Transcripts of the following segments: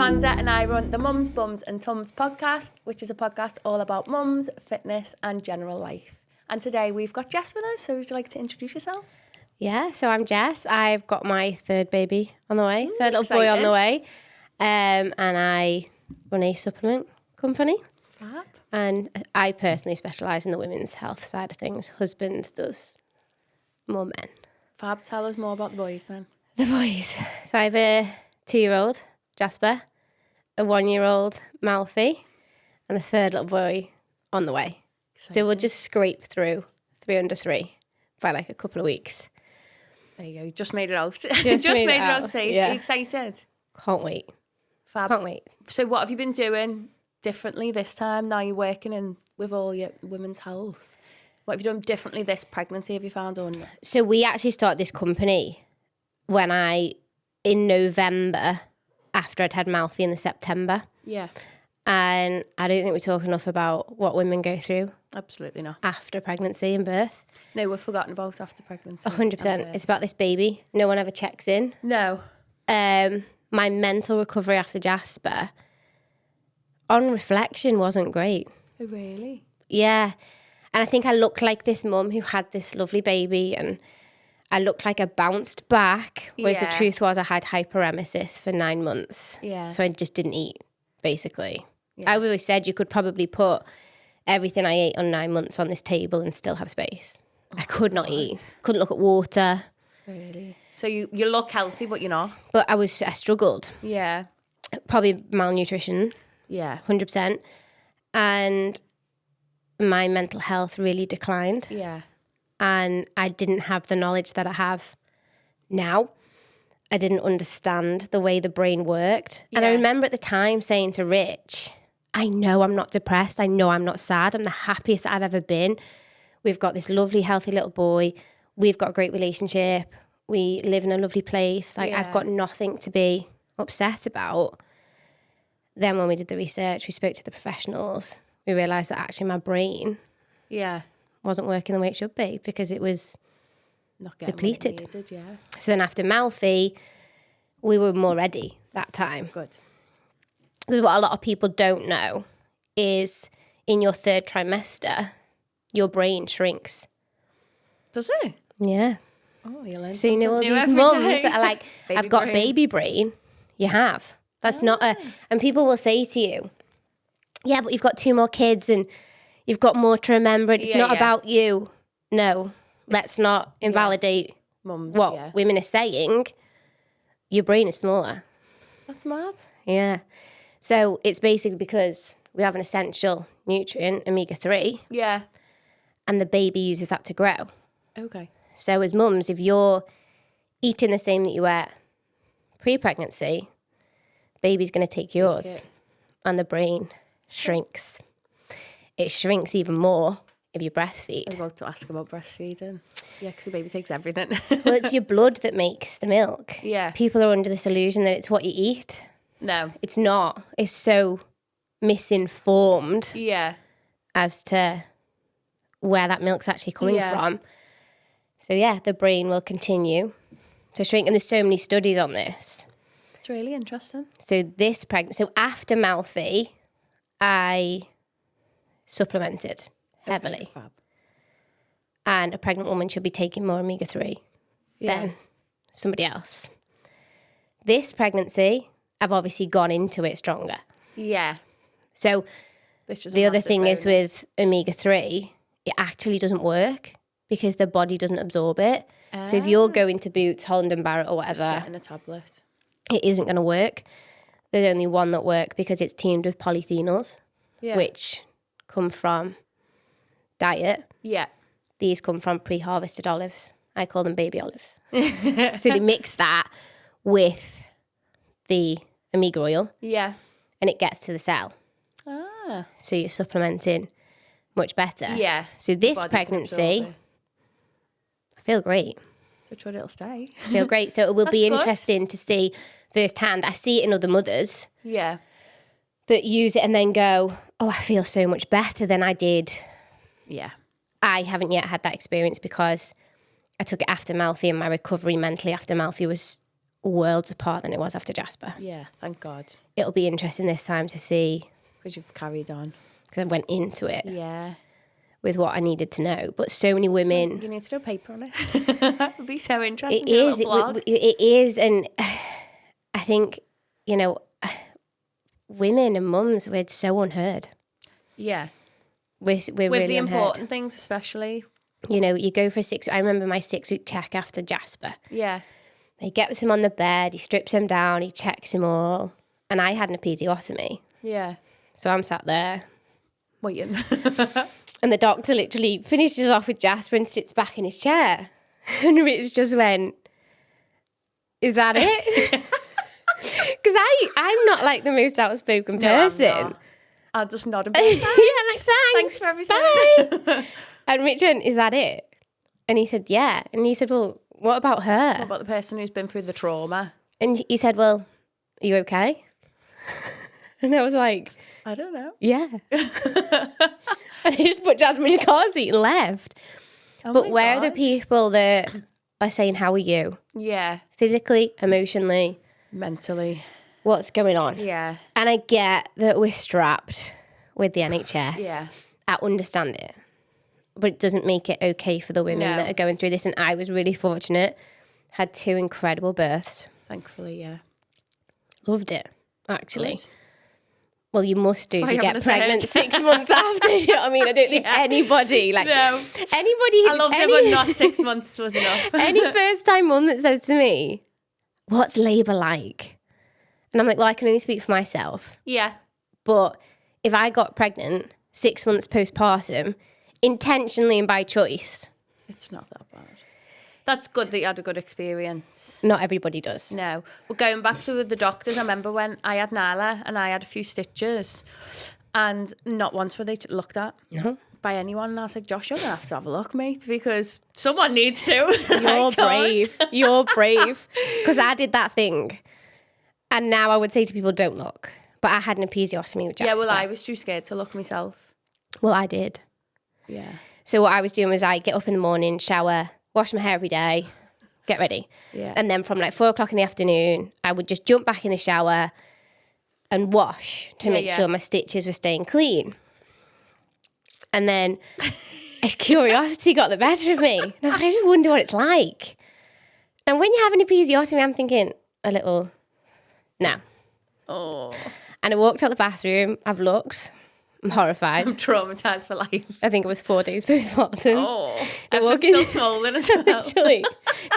Amanda and I run the Mums, Bums and Tums Podcast, which is a podcast all about mums, fitness and general life. And today we've got Jess with us, so would you like to introduce yourself? Yeah, so I'm Jess. I've got my third baby on the way, third little boy on the way. And I run a supplement company. Fab. And I personally specialise in the women's health side of things. Husband does more men. Fab, tell us more about the boys then. The boys. So I have a 2-year-old, Jasper, a 1-year-old, Malfi, and a third little boy on the way. Exciting. So we'll just scrape through 3 under 3 by like a couple of weeks. There you go, just made it out. Just made it out safe. Yeah. Are you excited? Can't wait. Fab. Can't wait. So what have you been doing differently this time? Now you're working with all your women's health. What have you done differently this pregnancy, have you found? Or not? So we actually started this company in November, after I'd had Malfi in the September. Yeah. And I don't think we talk enough about what women go through. Absolutely not. After pregnancy and birth. No, we've forgotten about after pregnancy. 100%. It's about this baby. No one ever checks in. No. My mental recovery after Jasper, on reflection, wasn't great. Oh, really? Yeah. And I think I looked like this mum who had this lovely baby, and I looked like I bounced back, whereas the truth was I had hyperemesis for 9 months. Yeah. So I just didn't eat, basically. Yeah. I've always said you could probably put everything I ate on 9 months on this table and still have space. I could not eat. Couldn't look at water. Really? So you look healthy, but you're not? But I struggled. Yeah. Probably malnutrition. Yeah. 100%. And my mental health really declined. Yeah. And I didn't have the knowledge that I have now. I didn't understand the way the brain worked. Yeah. And I remember at the time saying to Rich, I know I'm not depressed. I know I'm not sad. I'm the happiest I've ever been. We've got this lovely, healthy little boy. We've got a great relationship. We live in a lovely place. Like, I've got nothing to be upset about. Then when we did the research, we spoke to the professionals. We realised that actually my brain wasn't working the way it should be because it was not depleted. Needed, yeah. So then after Malfi, we were more ready that time. Good. Because what a lot of people don't know is in your 3rd trimester, your brain shrinks. Does it? Yeah. Oh, you learn so you know all these mums that are like, I've got baby brain. You have. That's not and people will say to you, yeah, but you've got 2 more kids and you've got more to remember. It's not about you. No, let's not invalidate mums, what women are saying. Your brain is smaller. That's mad. Yeah. So it's basically because we have an essential nutrient, omega-3. Yeah. And the baby uses that to grow. Okay. So as mums, if you're eating the same that you ate pre-pregnancy, baby's going to take yours. And the brain shrinks. It shrinks even more if you breastfeed. I was about to ask about breastfeeding. Yeah, because the baby takes everything. Well, it's your blood that makes the milk. Yeah. People are under this illusion that it's what you eat. No. It's not. It's so misinformed as to where that milk's actually coming from. So, the brain will continue to shrink. And there's so many studies on this. It's really interesting. So after Malfi, I supplemented heavily. Fab. And a pregnant woman should be taking more omega-3 than somebody else. This pregnancy, I've obviously gone into it stronger. Yeah. So the other thing is with omega-3, it actually doesn't work because the body doesn't absorb it. So if you're going to Boots, Holland and Barrett or whatever, just getting a tablet, it isn't going to work. There's only one that work because it's teamed with polyphenols, which come from diet. Yeah. These come from pre-harvested olives. I call them baby olives. So they mix that with the omega oil. Yeah. And it gets to the cell. Ah. So you're supplementing much better. Yeah. So this pregnancy, I feel great. So sure it'll stay. I feel great. So it will be interesting to see firsthand. I see it in other mothers. Yeah. That use it and then go, oh, I feel so much better than I did. Yeah. I haven't yet had that experience because I took it after Malfi and my recovery mentally after Malfi was worlds apart than it was after Jasper. Yeah, thank God. It'll be interesting this time to see. Because you've carried on. Because I went into it Yeah. with what I needed to know. But so many women... You need to do a paper on it. It'd be so interesting. It is. It is. And I think, women and mums, we're so unheard. Yeah. We're With really the unheard. important things especially. You go for I remember my 6-week check after Jasper. Yeah. He gets him on the bed, he strips him down, he checks him all. And I had an episiotomy. Yeah. So I'm sat there. Waiting. And the doctor literally finishes off with Jasper and sits back in his chair. And Rich just went, "Is that it?" Because I'm not like the most outspoken person. No, I'm not. I'll just nod a bit. Yeah, like, Thanks for everything. Bye. And Rich went, "Is that it?" And he said, "Yeah." And he said, "Well, what about her?" What about the person who's been through the trauma? And he said, "Well, are you okay?" And I was like, I don't know. "Yeah." And he just put Jasmine in his car seat and left. Oh but my where are the God. people that are saying, "How are you?" Yeah. Physically, emotionally, Mentally. what's going on? Yeah. And I get that we're strapped with the NHS. Yeah. I understand it. But it doesn't make it okay for the women No. that are going through this. And I was really fortunate. Had 2 incredible births. Thankfully, yeah. Loved it, actually. Good. Well, you must do Why to you get having a pregnant third? 6 months after. You know what I mean? I don't think anybody, No. anybody who... I loved it, but not 6 months was enough. Any first-time mum that says to me, "What's labour like?" And I'm like, well, I can only speak for myself. Yeah. But if I got pregnant 6 months postpartum, intentionally and by choice, It's not that bad. That's good that you had a good experience. not everybody does. No. But going back to the doctors, I remember when I had Nala and I had a few stitches and not once were they looked at by anyone. And I was like, "Josh, you're going to have a look, mate, because someone needs to." You're brave. You're brave. Because I did that thing. And now I would say to people, don't look. But I had an episiotomy with Jasper. Yeah, well, I was too scared to look myself. Well, I did. Yeah. So what I was doing was I get up in the morning, shower, wash my hair every day, get ready. Yeah. And then from like 4 o'clock in the afternoon, I would just jump back in the shower and wash to make sure my stitches were staying clean. And then curiosity got the better of me. And I was like, I just wonder what it's like. And when you have an episiotomy, I'm thinking a little, no. Oh. And I walked out the bathroom, I've looked, I'm horrified. I'm traumatised for life. I think it was 4 days postpartum. Oh. I walk Everything's still swollen as well. Literally,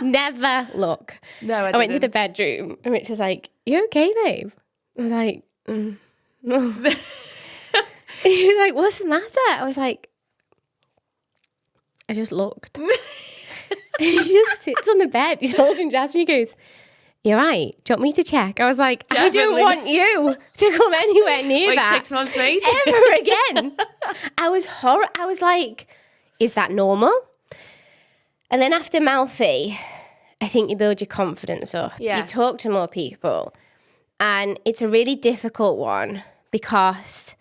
never look. No, I went to the didn't. bedroom and Rich was like, "You okay, babe?" I was like, No. He was like, "What's the matter?" I was like, "I just looked." He just sits on the bed. He's holding Jasmine. He goes, "You're right. Do you want me to check?" I was like, "I don't Definitely. want you to come anywhere near Wait that 6 months, mate. ever again." I was I was like, "Is that normal?" And then after Malfi, I think you build your confidence up. Yeah. You talk to more people. And it's a really difficult one because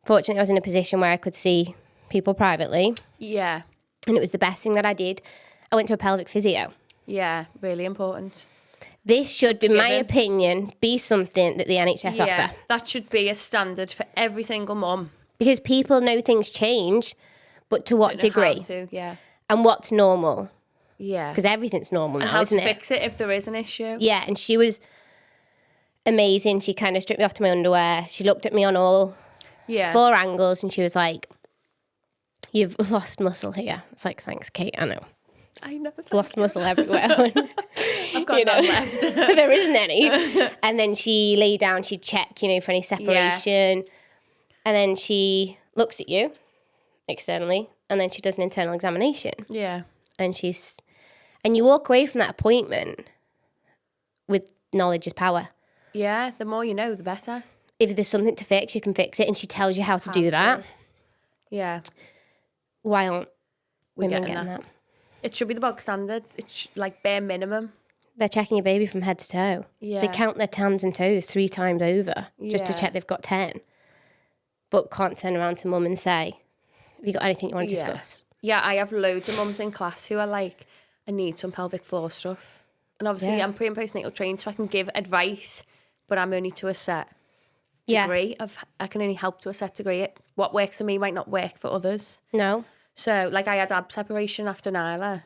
fortunately I was in a position where I could see people privately. Yeah. And it was the best thing that I did. I went to a pelvic physio. Yeah, really important. This should, in my Given. opinion, be something that the NHS offer. That should be a standard for every single mum. Because people know things change, but to what Don't know how degree? to, yeah. And what's normal? Yeah. Because everything's normal And now, how isn't to it? fix it if there is an issue. Yeah, and she was amazing. She kind of stripped me off to my underwear. She looked at me on all Yeah. 4 angles and she was like, "You've lost muscle here." It's like, "Thanks, Kate, I know. I know. I've lost muscle everywhere." I've got none left. There isn't any. And then she lay down, she'd check, for any separation. And then she looks at you externally and then she does an internal examination. Yeah. And you walk away from that appointment with knowledge is power. Yeah, the more you know, the better. If there's something to fix, you can fix it. And she tells you how to do that. Yeah. Why aren't women getting getting that? It should be the bog standards. It's like bare minimum. They're checking your baby from head to toe. Yeah. They count their tans and toes 3 times over just to Yeah. check they've got 10. But can't turn around to mum and say, "Have you got anything you want to discuss?" Yeah, I have loads of mums in class who are like, "I need some pelvic floor stuff." And obviously I'm pre- and postnatal trained, so I can give advice, but I'm only to a set degree. I can only help to a set degree. What works for me might not work for others. No. So, like, I had ab separation after Nyla.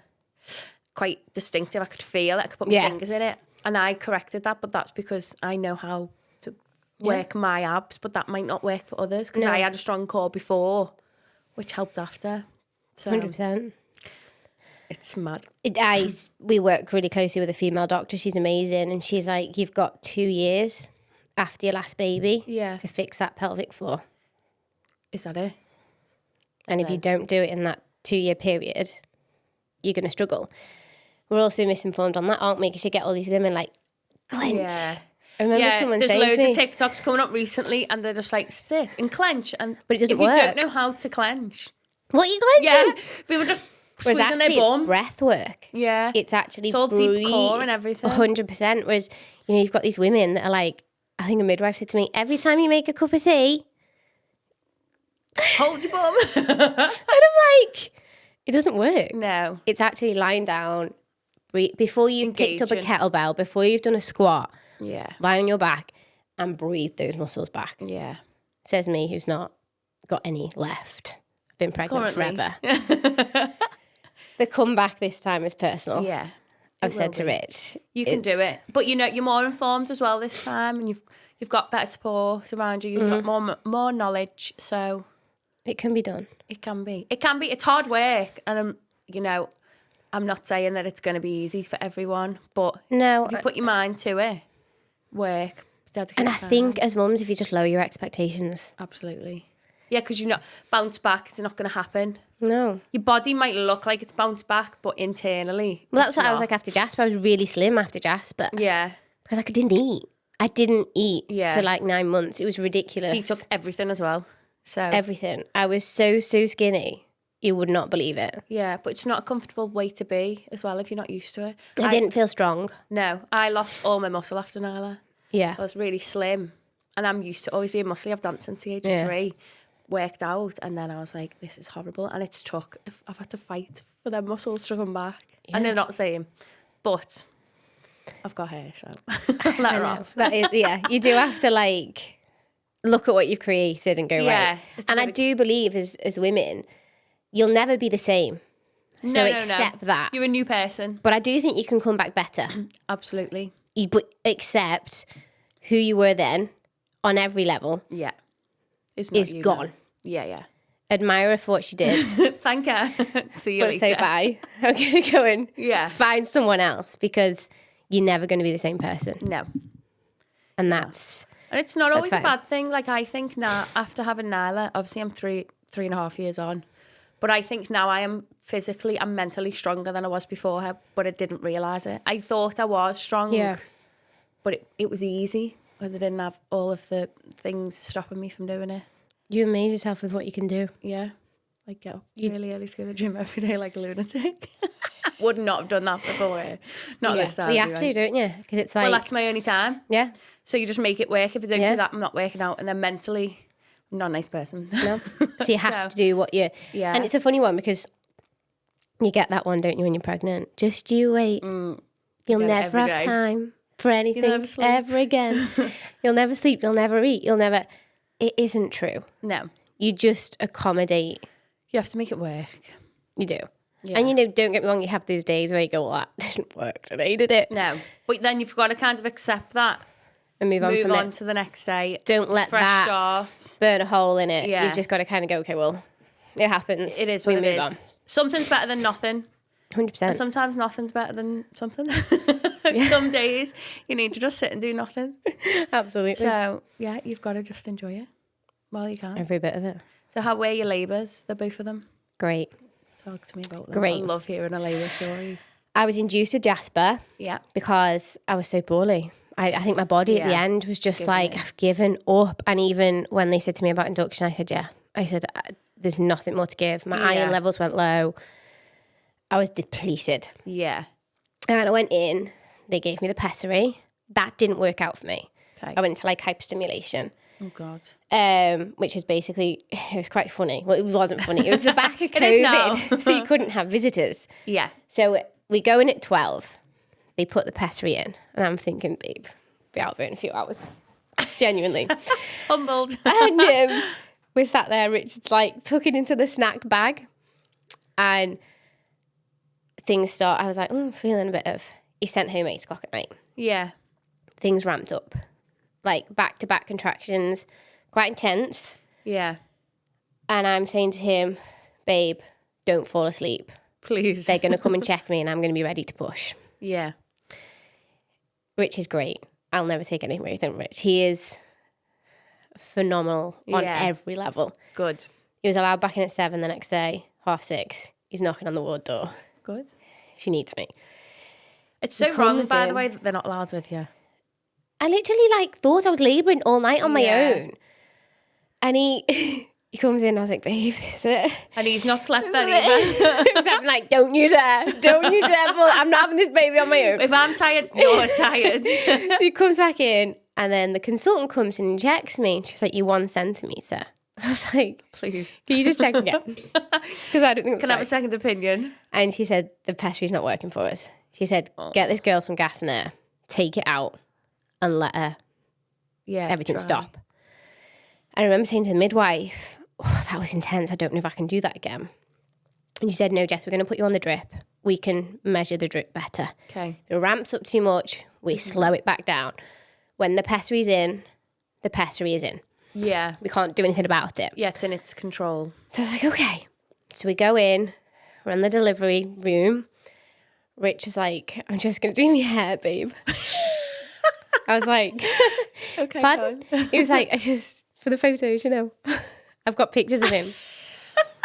Quite distinctive. I could feel it. I could put my fingers in it. And I corrected that, but that's because I know how to work my abs, but that might not work for others because I had a strong core before, which helped after. So 100%. It's mad. We work really closely with a female doctor. She's amazing. And she's like, you've got 2 years after your last baby to fix that pelvic floor. Is that it? And if you don't do it in that 2-year period, you're going to struggle. We're also misinformed on that, aren't we? Because you get all these women like, clench. Yeah. I remember someone saying there's to me, loads of TikToks coming up recently and they're just like, sit and clench. But it doesn't work. If you work. don't know how to clench. What are you clenching? Yeah. People just Whereas squeezing actually their bum. it's breath work. Yeah. It's actually it's all deep core and everything. 100%. Whereas, you've got these women that are like, I think a midwife said to me, every time you make a cup of tea, hold your bum. and I'm like, it doesn't work. No. It's actually lying down, before you've picked up a kettlebell, before you've done a squat, lie on your back and breathe those muscles back. Yeah. Says me, who's not got any left. I've been pregnant forever. The comeback this time is personal. Yeah. I've said to Rich, you can do it, but you're more informed as well this time, and you've got better support around you. You've got more knowledge, so it can be done. It can be. It's hard work, and I'm not saying that it's going to be easy for everyone, but if you put your mind to it, work. And I think as mums, if you just lower your expectations, absolutely. Yeah, because bounce back. It's not going to happen. No. Your body might look like it's bounced back, but internally, well, that's what I was like after Jasper. I was really slim after Jasper. Yeah. Because I didn't eat. I didn't eat for like 9 months. It was ridiculous. He took everything as well. So everything. I was so skinny. You would not believe it. Yeah, but it's not a comfortable way to be as well if you're not used to it. I didn't feel strong. No. I lost all my muscle after Nyla. Yeah. So I was really slim. And I'm used to always being muscly. I've danced since the age of 3. Worked out, and then I was like, this is horrible, and I've had to fight for their muscles to come back, and they're not the same, but I've got hair, so let her off. That is, you do have to like look at what you've created and go right. And I do believe as women, you'll never be the same. So accept that you're a new person, but I do think you can come back better. Absolutely. But accept who you were then on every level. Yeah. Is gone. Now. Yeah. Admire her for what she did. Thank her. See you later. Say bye. I'm going to go and find someone else because you're never going to be the same person. No. And and it's not always a bad thing. Like, I think now, after having Nyla, obviously I'm 3.5 years on, but I think now I am physically and mentally stronger than I was before her, but I didn't realise it. I thought I was strong, but it was easy. Because I didn't have all of the things stopping me from doing it. You amazed yourself with what you can do. Yeah. Like, get up really early to go to the gym every day like a lunatic. Would not have done that before. Not this time. You have to, don't you? Because it's like... Well, that's my only time. Yeah. So you just make it work. If I don't do that, I'm not working out. And then mentally, I'm not a nice person. No. So you have to do what you... Yeah. And it's a funny one because you get that one, don't you, when you're pregnant? Just you wait. You'll never have time for anything ever again. You'll never sleep, you'll never eat, it isn't true. No. You just accommodate. You have to make it work. You do. Yeah. And don't get me wrong, you have those days where you go, well, that didn't work today, did it? No. But then you've got to kind of accept that. And move on to the next day. Don't let fresh that start. Burn a hole in it. Yeah. You've just got to kind of go, okay, well, it happens. It is what it is. On. Something's better than nothing. 100%. And sometimes nothing's better than something. Some days you need to just sit and do nothing. Absolutely. So, you've got to just enjoy it while you can. Every bit of it. So how were your labours, the both of them? Great. Talk to me about them. Great. I love hearing a labour story. I was induced with Jasper because I was so poorly. I think my body at the end was just I've given up. And even when they said to me about induction, I said, I said, there's nothing more to give. My iron levels went low. I was depleted. Yeah. And I went in, they gave me the pessary. That didn't work out for me. Okay. I went into hyperstimulation. Oh, God. Which is basically, it was quite funny. Well, it wasn't funny. It was the back of It is now. COVID, so you couldn't have visitors. Yeah. So we go in at 12. They put the pessary in, and I'm thinking, babe, be out there in a few hours. Genuinely. Humbled. And we sat there, Richard's like tucking into the snack bag, and things start. I was like, feeling a bit of. He sent home 8 o'clock at night. Yeah. Things ramped up, like back-to-back contractions, quite intense. Yeah. And I'm saying to him, babe, don't fall asleep. Please. They're going to come and check me, and I'm going to be ready to push. Yeah. Rich is great. I'll never take anything away from Rich. He is phenomenal on every level. Good. He was allowed back in at 7 the next day, 6:30. He's knocking on the ward door. Good. She needs me. It's so wrong, by the way, that they're not allowed with you. I literally thought I was labouring all night on my own. And he comes in, and I was like, babe, this is it. And he's not slept then either. He was like, don't you dare. Don't you dare. I'm not having this baby on my own. If I'm tired, you're tired. So he comes back in, and then the consultant comes in and checks me. And she's like, you're 1 centimetre. I was like, please. Can you just check again? Because I don't think Can I have a second opinion? And she said, the pessary's not working for us. She said, get this girl some gas and air, take it out, and let her everything stop. I remember saying to the midwife, that was intense. I don't know if I can do that again. And she said, no, Jess, we're going to put you on the drip. We can measure the drip better. Okay. If it ramps up too much, we slow it back down. When the pessary's in, the pessary is in. Yeah. We can't do anything about it. Yeah, it's in its control. So I was like, okay. So we go in, we're in the delivery room. Rich is like, I'm just going to do my hair, babe. I was like, okay, pardon? He was like, for the photos, I've got pictures of him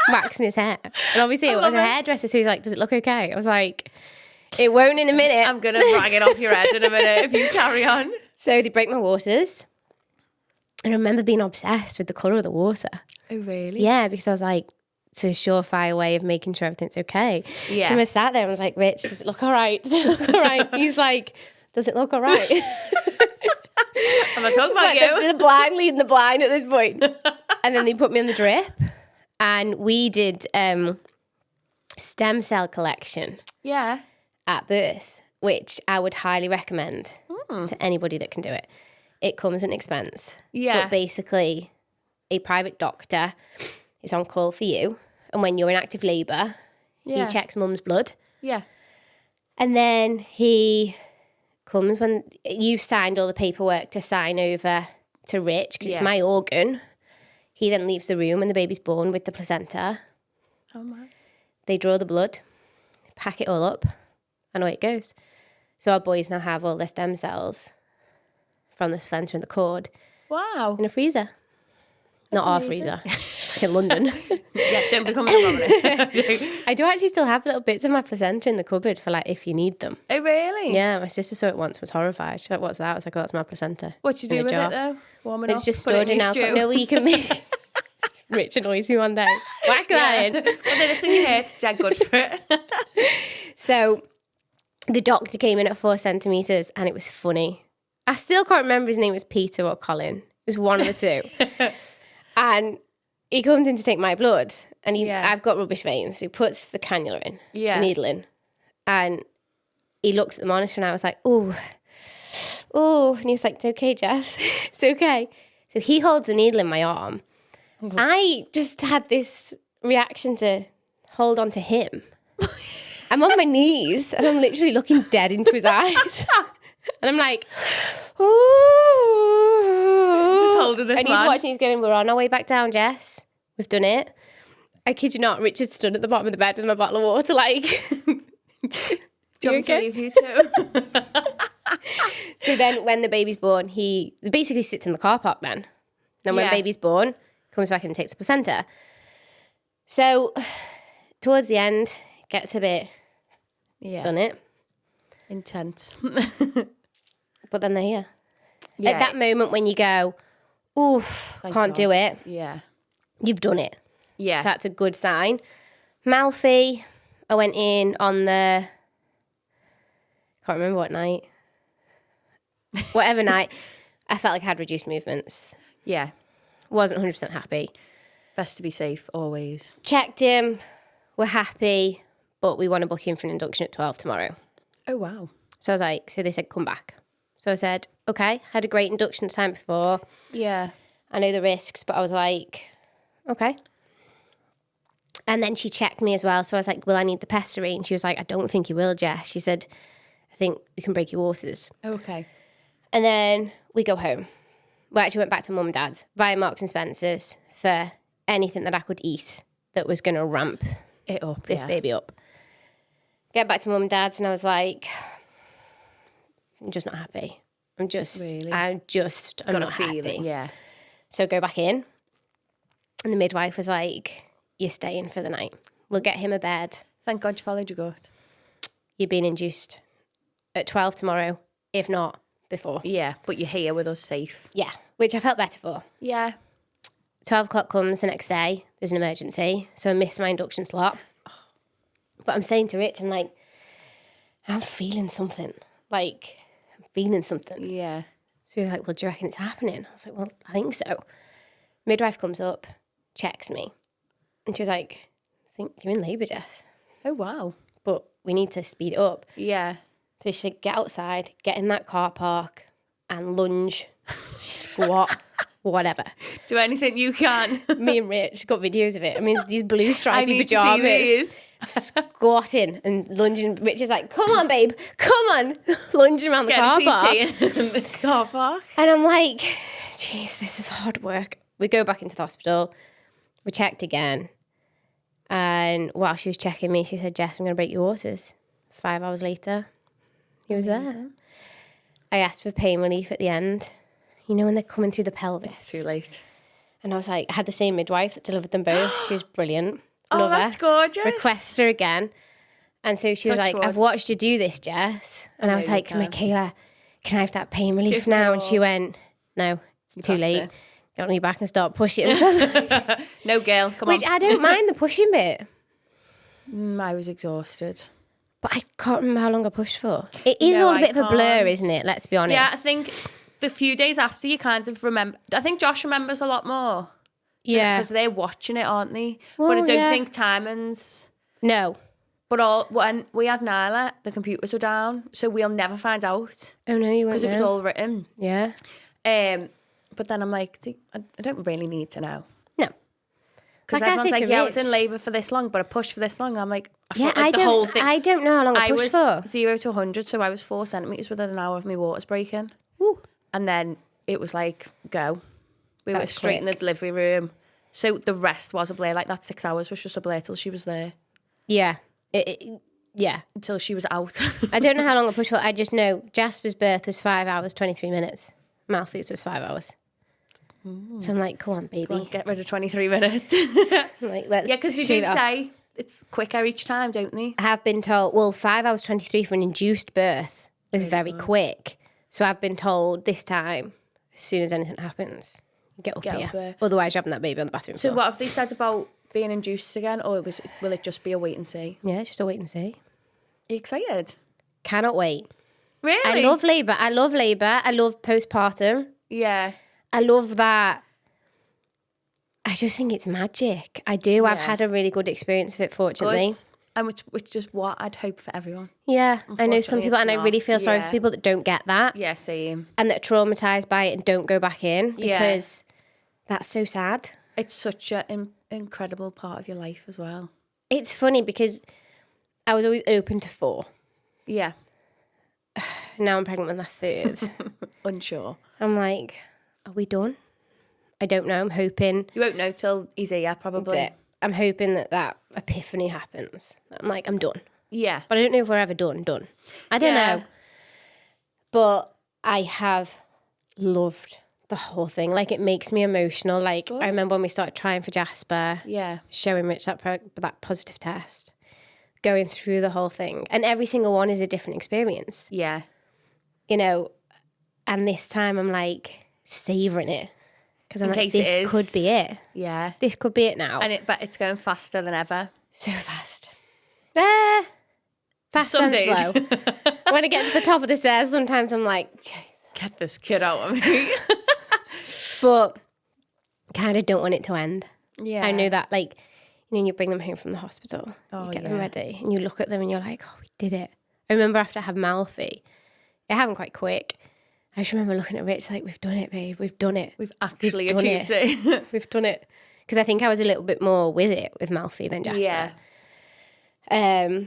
waxing his hair. And obviously it was a hairdresser, so he's like, does it look okay? I was like, it won't in a minute. I'm going to drag it off your head in a minute if you carry on. So they break my waters. And I remember being obsessed with the colour of the water. Oh, really? Yeah, because I was like, it's a surefire way of making sure everything's okay. Yeah. So I sat there and was like, Rich, does it look all right? Does it look all right? He's like, does it look all right? I'm not talking about you. The blind leading the blind at this point. And then they put me on the drip, and we did stem cell collection at birth, which I would highly recommend to anybody that can do it. It comes at an expense. Yeah. But basically, a private doctor is on call for you, and when you're in active labour, he checks mum's blood. Yeah. And then he comes when you've signed all the paperwork to sign over to Rich, because it's my organ. He then leaves the room when the baby's born with the placenta. Oh, my. They draw the blood, pack it all up, and away it goes. So our boys now have all their stem cells from the placenta and the cord. Wow. In a freezer. Not our freezer. Like in London. Yeah, don't become a woman. I do actually still have little bits of my placenta in the cupboard for if you need them. Oh, really? Yeah, my sister saw it once and was horrified. She's like, what's that? I was like, oh, that's my placenta. What you do with it, though? Warm it up? It's just stored in alcohol. No, you can make... Rich annoys me one day. Whack that in. Well, then it's in your hair. It's dead good for it. So the doctor came in at 4 centimetres, and it was funny. I still can't remember his name was Peter or Colin. It was one of the two. And he comes in to take my blood, and I've got rubbish veins. So he puts the cannula in, the needle in, and he looks at the monitor, and I was like, oh. And he was like, it's okay, Jess. It's okay. So he holds the needle in my arm. Mm-hmm. I just had this reaction to hold on to him. I'm on my knees, and I'm literally looking dead into his eyes. And I'm like, ooh. Just holding this and he's watching, he's going, we're on our way back down, Jess. We've done it. I kid you not, Richard stood at the bottom of the bed with my bottle of water, like... Do you want me to leave you too? So then when the baby's born, he basically sits in the car park then. Then when baby's born, comes back and takes the placenta. So towards the end, it gets a bit... Done it. Intense. But then they're here. Yeah. At that moment when you go, oof, can't do it. Yeah. You've done it. Yeah. So that's a good sign. Malfi, I went in on the... Can't remember what night. Whatever night. I felt like I had reduced movements. Yeah. Wasn't 100% happy. Best to be safe, always. Checked him. We're happy. But we want to book him for an induction at 12 tomorrow. Oh, wow. So I was like, so they said, come back. So I said, okay, had a great induction the time before. Yeah. I know the risks, but I was like, okay. And then she checked me as well. So I was like, will I need the pessary? And she was like, I don't think you will, Jess. She said, I think you can break your waters. Okay. And then we go home. We actually went back to mum and dad's via Marks and Spencer's for anything that I could eat that was going to ramp it up, this baby up. Get back to mum and dad's and I was like, I'm just not happy. I'm not happy. Yeah. So go back in. And the midwife was like, you're staying for the night. We'll get him a bed. Thank God you followed your gut. You're being induced at 12 tomorrow, if not before. Yeah, but you're here with us safe. Yeah, which I felt better for. Yeah. 12 o'clock comes the next day. There's an emergency. So I missed my induction slot. But I'm saying to Rich, I'm like, I'm feeling something. Like, I'm feeling something. Yeah. So he was like, well, do you reckon it's happening? I was like, well, I think so. Midwife comes up, checks me. And she was like, I think you're in labour, Jess. Oh, wow. But we need to speed it up. Yeah. So she said, get outside, get in that car park and lunge, squat, whatever. Do anything you can. Me and Rich got videos of it. I mean, these blue stripy pyjamas. Squatting and lunging. Rich is like, come on, babe, come on. Lunging around the car park. in the car park. And I'm like, jeez, this is hard work. We go back into the hospital. We checked again. And while she was checking me, she said, Jess, I'm going to break your waters. 5 hours later, he was there. I asked for pain relief at the end. You know when they're coming through the pelvis? It's too late. And I was like, I had the same midwife that delivered them both. She was brilliant. Oh, Love that's her. gorgeous. Request her again. And so she was like, I've watched you do this, Jess. And I was like, Michaela, can I have that pain relief now? And she went, no, it's too late. Get on your back and start pushing. So I was like, no, girl, come on. Which I don't mind the pushing bit. I was exhausted. But I can't remember how long I pushed for. It is all a bit of a blur, isn't it? Let's be honest. Yeah, I think the few days after you kind of remember. I think Josh remembers a lot more. Yeah. Because they're watching it, aren't they? Well, but I don't think timings. No. But when we had Nyla, the computers were down, so we'll never find out. Oh, no, you won't. Because it was all written. Yeah. But then I'm like, I don't really need to know. No. Because everyone's like, I was in labour for this long, but I pushed for this long. I'm like, the whole thing. I don't know how long I pushed for. I was 0 to 100, so I was 4 centimetres within an hour of my waters breaking. Ooh. And then it was like, go. We were straight in the delivery room. So the rest was a blur. Like that 6 hours was just a blur till she was there. Yeah. Yeah. Until she was out. I don't know how long I pushed for. I just know Jasper's birth was 5 hours, 23 minutes. Malfoy's was 5 hours. So I'm like, come on, baby. Come on, get rid of 23 minutes. Like, let's because you do say it's quicker each time, don't they? I have been told, well, 5 hours 23 for an induced birth was very quick. So I've been told this time, as soon as anything happens, get up here. Otherwise, you're having that baby on the bathroom floor. So what have they said about being induced again? Or will it just be a wait and see? Yeah, just a wait and see. Are you excited? Cannot wait. Really? I love labour. I love postpartum. Yeah. I love that. I just think it's magic. I do. Yeah. I've had a really good experience of it, fortunately. Good. And which is what I'd hope for everyone. Yeah. I know some people, and I really feel sorry for people that don't get that. Yeah, same. And that are traumatised by it and don't go back in because that's so sad. It's such an incredible part of your life as well. It's funny because I was always open to 4. Yeah. Now I'm pregnant with my 3rd. Unsure. I'm like, are we done? I don't know. I'm hoping. You won't know till he's here, probably. I'm hoping that epiphany happens. I'm like, I'm done. Yeah. But I don't know if we're ever done. I don't know. But I have loved the whole thing. Like, it makes me emotional. Like, I remember when we started trying for Jasper. Yeah. Showing Rich that positive test. Going through the whole thing. And every single one is a different experience. Yeah. You know, and this time I'm like savouring it. Because I'm like, this could be it. Yeah. This could be it now. But it's going faster than ever. So fast. Fast Some and days. slow. When I get to the top of the stairs, sometimes I'm like, Jesus. Get this kid out of me. But kind of don't want it to end. Yeah. I know that, like, you know, you bring them home from the hospital, you get them ready, and you look at them and you're like, oh, we did it. I remember after I had Malfi, it happened quite quick. I just remember looking at Rich like, we've done it, babe. We've done it. We've actually achieved it. We've done it. Because I think I was a little bit more with it with Malfi than Jasper. Yeah.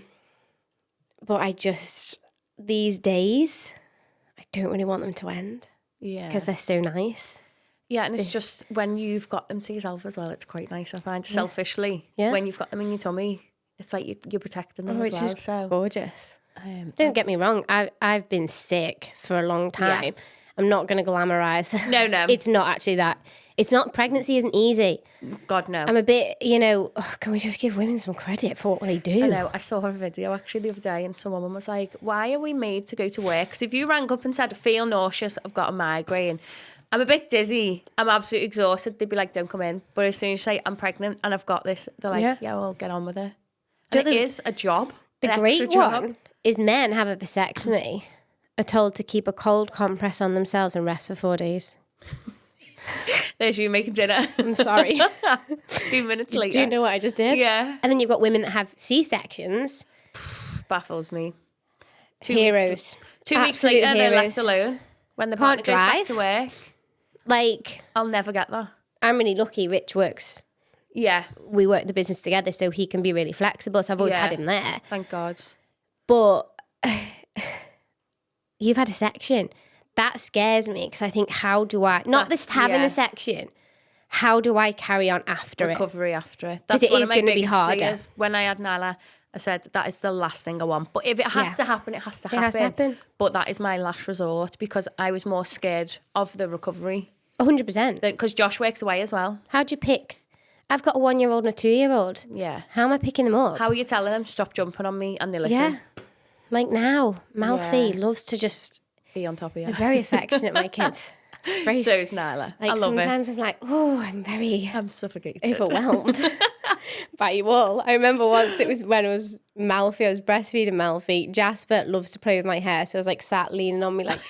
But I just, these days, I don't really want them to end. Yeah. Because they're so nice. Yeah, and it's just when you've got them to yourself as well, it's quite nice, I find, selfishly. Yeah. When you've got them in your tummy, it's like you're protecting them as well. It's so gorgeous. Don't get me wrong, I've been sick for a long time. Yeah. I'm not going to glamorise. No. It's not actually that. It's not, pregnancy isn't easy. God, no. I'm a bit, can we just give women some credit for what they do? I know. I saw a video actually the other day and some woman was like, why are we made to go to work? Because if you rang up and said, I feel nauseous, I've got a migraine, I'm a bit dizzy, I'm absolutely exhausted, they'd be like, don't come in. But as soon as you say, I'm pregnant and I've got this, they're like, yeah well, get on with it. And it is a job. The great one is men have a vasectomy are told to keep a cold compress on themselves and rest for 4 days. There's you making dinner. I'm sorry. 2 minutes later. Do you know what I just did? Yeah. And then you've got women that have C-sections. Baffles me. Heroes. 2 weeks later, they're left alone. When the partner goes back to work. Like, I'll never get that. I'm really lucky Rich works. Yeah. We work the business together, so he can be really flexible. So I've always had him there. Thank God. But you've had a section. That scares me because I think, how do I, not just having a section, how do I carry on after Recovery after it. That's one of my biggest fears. When I had Nala, I said, that is the last thing I want. But if it has to happen, it has to happen. It has to happen. But that is my last resort because I was more scared of the recovery. 100%. Because Josh works away as well. How'd you pick? I've got a 1-year-old and a 2-year-old. Yeah. How am I picking them up? How are you telling them to stop jumping on me and they listen? Yeah. Like now, Malfi loves to just be on top of you. They're very affectionate, my kids. So is Nyla. Like, I love sometimes I'm like, I'm suffocated. Overwhelmed by you all. I remember once, it was when it was Malfi, I was breastfeeding Malfi. Jasper loves to play with my hair, so I was like sat leaning on me like,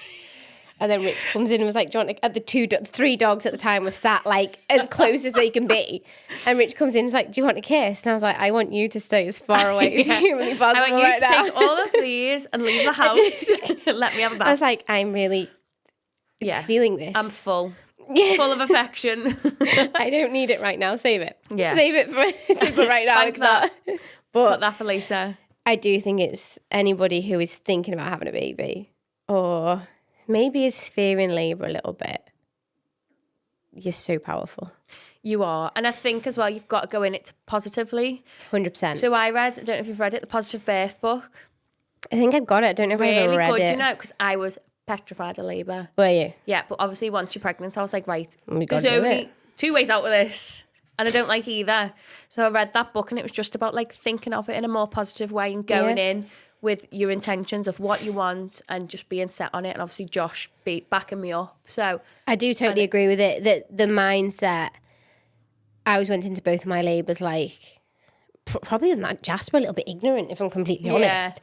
and then Rich comes in and was like, do you want to, the 3 dogs at the time were sat like as close as they can be. And Rich comes in and is like, do you want a kiss? And I was like, I want you to stay as far away as humanly possible. I want you to take all of these and leave the house. Let me have a bath. I was like, I'm really feeling this. I'm full of affection. I don't need it right now. Save it. Yeah. Save it for right now. It's not. But put that for later. I do think it's anybody who is thinking about having a baby or maybe is fearing labour a little bit. You're so powerful. You are. And I think as well, you've got to go in it positively. 100%. So I don't know if you've read it, the Positive Birth book. I think I've got it. I don't know if I've ever read it. Really good, because I was petrified of labour. Were you? Yeah, but obviously once you're pregnant, I was like, right, there's only 2 ways out of this. And I don't like either. So I read that book and it was just about like thinking of it in a more positive way and going in with your intentions of what you want and just being set on it. And obviously Josh backing me up. So I do totally agree with it. That the mindset, I always went into both of my labours like, probably not Jasper, a little bit ignorant if I'm completely honest.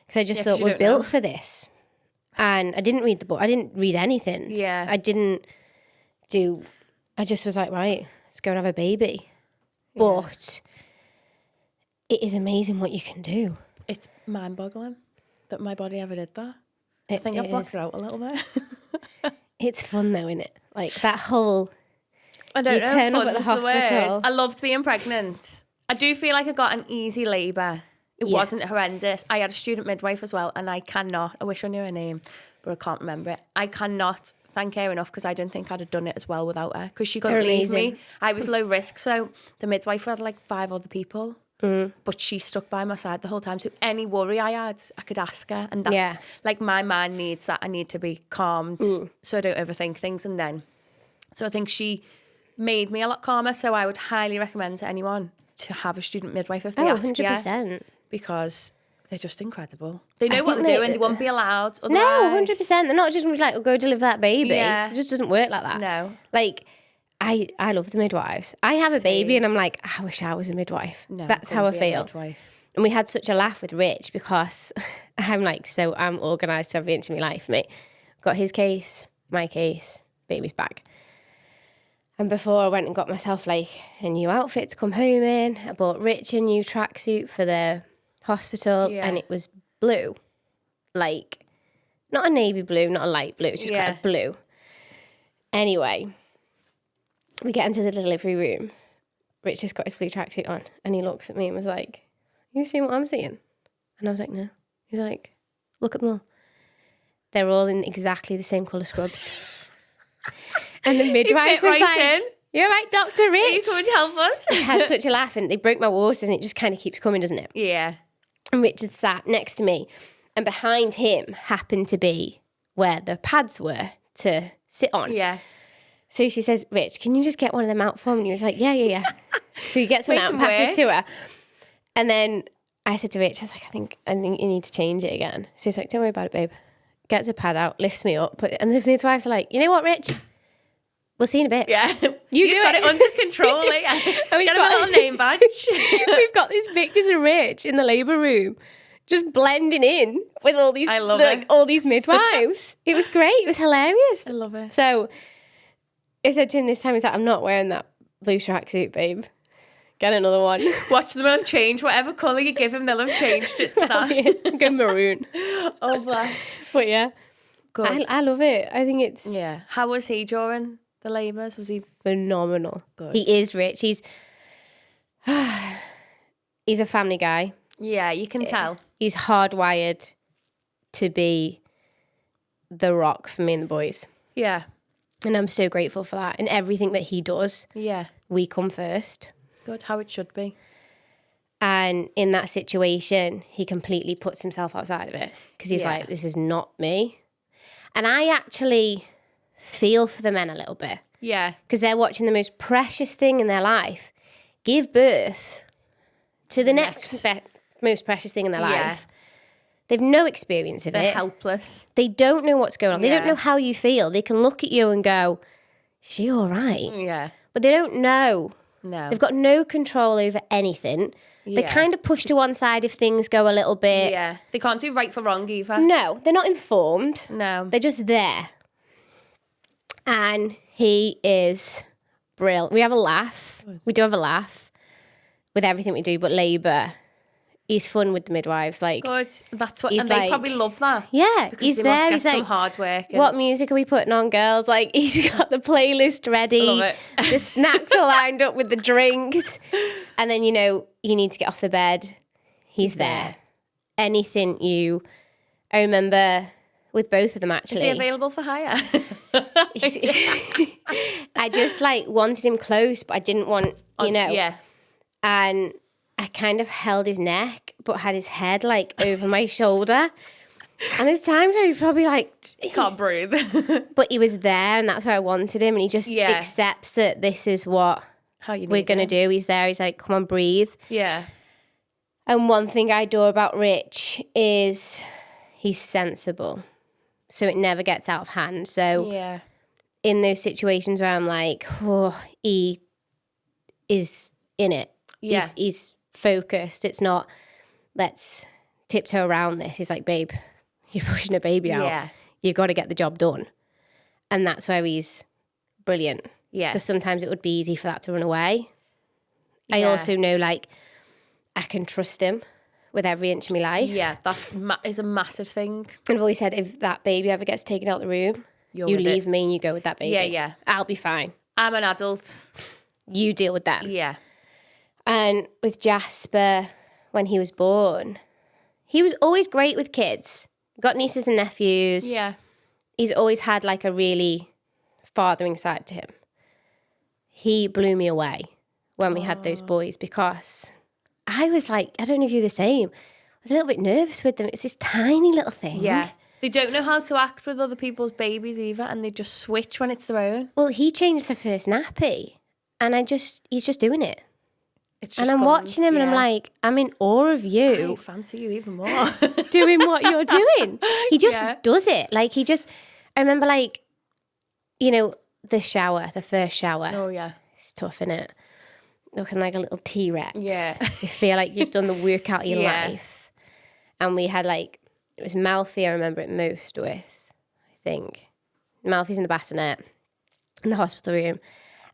Because I just thought we're built for this. And I didn't read the book. I didn't read anything. Yeah. I just was like, right, let's go and have a baby. Yeah. But it is amazing what you can do. It's mind-boggling that my body ever did that. I think I've blocked it out a little bit. It's fun though, isn't it? Like that whole... I don't know, turn up at the hospital. I loved being pregnant. I do feel like I got an easy labour. It wasn't horrendous. I had a student midwife as well, and I wish I knew her name, but I can't remember it. I cannot thank her enough because I don't think I'd have done it as well without her because she couldn't leave me. I was low risk, so the midwife had like 5 other people, but she stuck by my side the whole time. So any worry I had, I could ask her, and that's like my mind needs that. I need to be calmed so I don't overthink things, and then so I think she made me a lot calmer. So I would highly recommend to anyone to have a student midwife if they ask 100%. you. Because they're just incredible. They know what they're doing. They won't be allowed otherwise. No, 100%. They're not just going to be like, oh, go deliver that baby. Yeah. It just doesn't work like that. No. Like, I love the midwives. I have a baby and I'm like, I wish I was a midwife. No, that's how I feel. And we had such a laugh with Rich because I'm like, so I'm organised to every inch of my life, mate. Got his case, my case, baby's bag. And before I went and got myself like a new outfit to come home in, I bought Rich a new tracksuit for the hospital and it was blue. like, not a navy blue, not a light blue, it's just kind of blue. Anyway, we get into the delivery room. Rich has got his blue tracksuit on, and he looks at me and was like, you seeing what I'm seeing? And I was like, no. He's like, look at them all. They're all in exactly the same colour scrubs. And the midwife was like, you're right, Dr. Rich. You couldn't help us. I had such a laugh, and they broke my waters, and it just kind of keeps coming, doesn't it? Yeah. And Richard sat next to me, and behind him happened to be where the pads were to sit on. Yeah. So she says, Rich, can you just get one of them out for me? And he was like, yeah. So he gets one out and passes to her. And then I said to Rich, I was like, I think you need to change it again. So he's like, don't worry about it, babe. Gets a pad out, lifts me up. And the midwife's like, you know what, Rich? We'll see in a bit. Yeah. You've got it under control. Get him a little name badge. We've got these pictures of Rich in the labour room, just blending in with all these, all these midwives. It was great. It was hilarious. I love it. So I said to him this time, he's like, I'm not wearing that blue tracksuit, babe. Get another one. Watch them have changed. Whatever colour you give him, they'll have changed it to that. Go maroon. Oh, bless. But yeah. Good. I love it. I think it's... Yeah. How was he during the labours? Was he... phenomenal. Good. He is Rich. He's a family guy. Yeah, you can tell. He's hardwired to be the rock for me and the boys. Yeah. And I'm so grateful for that. And everything that he does, we come first. Good, how it should be. And in that situation, he completely puts himself outside of it. Because he's like, this is not me. And I actually feel for the men a little bit. Yeah. Because they're watching the most precious thing in their life give birth to the next most precious thing in their life. They've no experience of it. They're helpless. They don't know what's going on. They don't know how you feel. They can look at you and go, is she all right? Yeah. But they don't know. No. They've got no control over anything. They're kind of pushed to one side if things go a little bit. Yeah. They can't do right for wrong either. No, they're not informed. No. They're just there. And he is brilliant. We have a laugh. We do have a laugh with everything we do, but labour, he's fun with the midwives. Like, good. That's what, and they probably love that. Yeah, because he's they there. Must get he's some like, hard work. What music are we putting on, girls? Like, he's got the playlist ready. I love it. The snacks are lined up with the drinks. And then, you need to get off the bed. He's there. Anything I remember with both of them, actually. Is he available for hire? I just, wanted him close, but I didn't want, Yeah. And I kind of held his neck, but had his head, over my shoulder. And there's times where he's probably he can't breathe. But he was there, and that's where I wanted him. And he just accepts that this is what we're going to do. He's there. He's like, come on, breathe. Yeah. And one thing I adore about Rich is he's sensible. So it never gets out of hand. So in those situations where I'm like, oh, he is in it. Yeah. He's focused. It's not, let's tiptoe around this. He's like, babe, you're pushing a baby out. Yeah. You've got to get the job done. And that's where he's brilliant. Yeah. Because sometimes it would be easy for that to run away. Yeah. I also know, I can trust him with every inch of my life. Yeah, that is a massive thing. And I've always said, if that baby ever gets taken out of the room, you leave me and you go with that baby. Yeah, yeah. I'll be fine. I'm an adult. You deal with them. Yeah. And with Jasper, when he was born, he was always great with kids. Got nieces and nephews. Yeah. He's always had a really fathering side to him. He blew me away when we had those boys, because I was I don't know if you're the same. I was a little bit nervous with them. It's this tiny little thing. Yeah. They don't know how to act with other people's babies either, and they just switch when it's their own. Well, he changed the first nappy, and he's just doing it. And I'm watching him, and I'm like, I'm in awe of you. I fancy you even more. Doing what you're doing. He just does it. I remember the shower, the first shower. Oh, yeah. It's tough, isn't it? Looking like a little T-Rex. Yeah. You feel like you've done the workout of your life. And we had it was Malfi, I remember it most with, I think. Malfi's in the bassinet in the hospital room.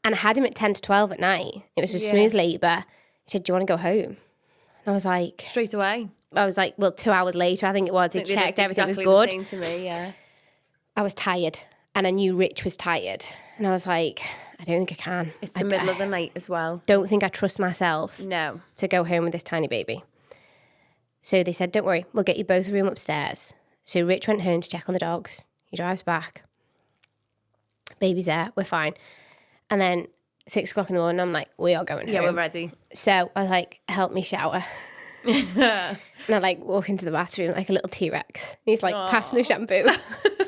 And I had him at 10 to 12 at night. It was a smooth labour. He said, do you want to go home? And I was like... Straight away. I was like, well, 2 hours later, I think it was. He checked, everything was good. Exactly the same to me, yeah. I was tired, and I knew Rich was tired. And I was like, I don't think I can. It's the middle of the night as well. Don't think I trust myself to go home with this tiny baby. So they said, don't worry, we'll get you both a room upstairs. So Rich went home to check on the dogs. He drives back. Baby's there, we're fine. And then 6 o'clock in the morning, I'm like, we are going home. Yeah, we're ready. So I was like, help me shower. And I like walk into the bathroom like a little T-Rex. And he's like passing the shampoo,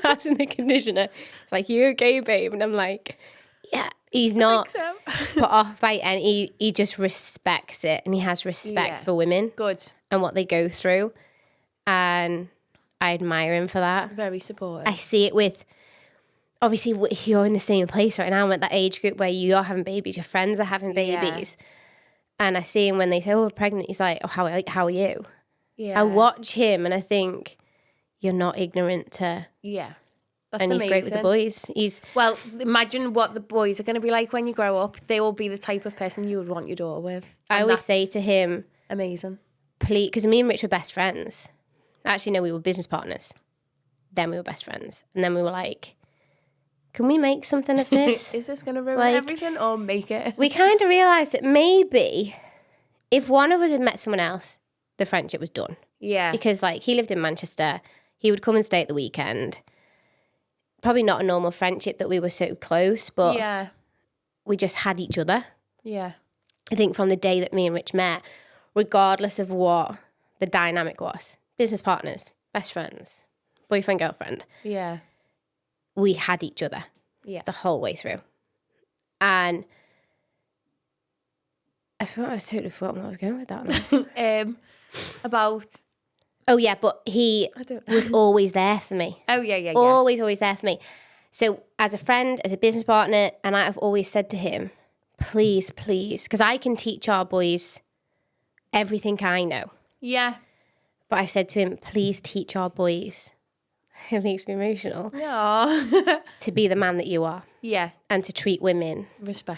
passing the conditioner. It's like, you okay, babe? And I'm like, yeah. He's not put off by any. He just respects it, and he has respect for women. Good. And what they go through. And I admire him for that. Very supportive. I see it with, obviously, you're in the same place right now. I'm at that age group where you are having babies, your friends are having babies. And I see him when they say, oh, we're pregnant. He's like, oh, how are you? Yeah. I watch him and I think, you're not ignorant to... Yeah. That's and amazing. He's great with the boys. Well, imagine what the boys are going to be like when you grow up. They will be the type of person you would want your daughter with. I always say to him... Amazing. Please, because me and Rich were best friends. Actually, no, we were business partners. Then we were best friends. And then we were like... Can we make something of this? Is this going to ruin everything or make it? We kind of realised that maybe if one of us had met someone else, the friendship was done. Yeah. Because, like, he lived in Manchester. He would come and stay at the weekend. Probably not a normal friendship that we were so close, but we just had each other. Yeah. I think from the day that me and Rich met, regardless of what the dynamic was, business partners, best friends, boyfriend, girlfriend. Yeah. We had each other the whole way through. And I totally forgot where I was going with that now. About... Oh, yeah, but he was always there for me. Oh, yeah. Always there for me. So as a friend, as a business partner, and I've always said to him, please, because I can teach our boys everything I know. Yeah. But I said to him, please teach our boys. It makes me emotional. Aww. To be the man that you are. Yeah. And to treat women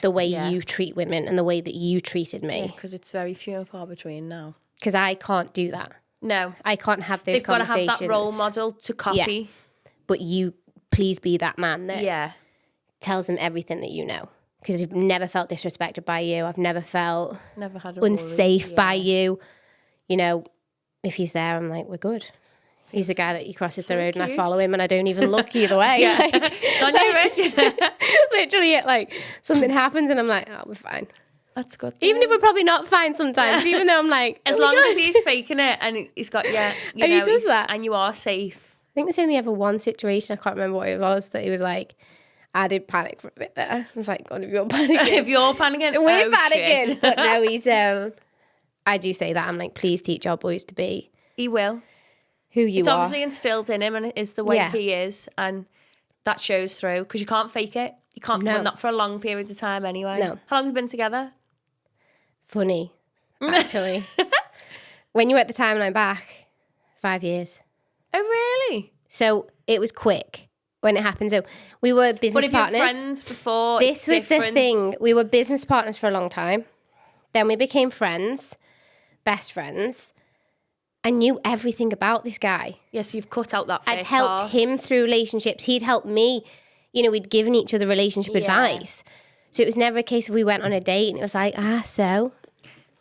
the way you treat women and the way that you treated me. Because it's very few and far between now. Because I can't do that. No. I can't have those conversations. They've got to have that role model to copy. Yeah. But you, please be that man that tells them everything that you know. Because I've never felt disrespected by you. I've never felt unsafe by you. You know, if he's there, I'm like, we're good. He's the guy that he crosses the road and I follow him and I don't even look either way. It's on you, Rich. Literally, like, something happens and I'm like, oh, we're fine. That's good. Even if we're probably not fine sometimes, even though I'm like, as long as he's faking it and he's got, and he does that. And you are safe. I think there's only ever one situation, I can't remember what it was, that he was like, I did panic for a bit there. I was like, God, if you're panicking. If you're panicking, we're panicking. Shit. But no, he's, I do say that. I'm like, please teach our boys to be. He will. Who you it's are. Obviously instilled in him and is the way he is, and that shows through because you can't fake it. You can't, not for a long period of time anyway. No. How long have you been together? Funny, actually. When you were at the timeline back, 5 years. Oh, really? So it was quick when it happened. So we were business partners. But if you're friends before, this was the thing. We were business partners for a long time. Then we became friends, best friends. I knew everything about this guy. Yes, you've cut out that first I'd helped him through relationships. He'd helped me. You know, we'd given each other relationship advice. So it was never a case of we went on a date and it was like, so.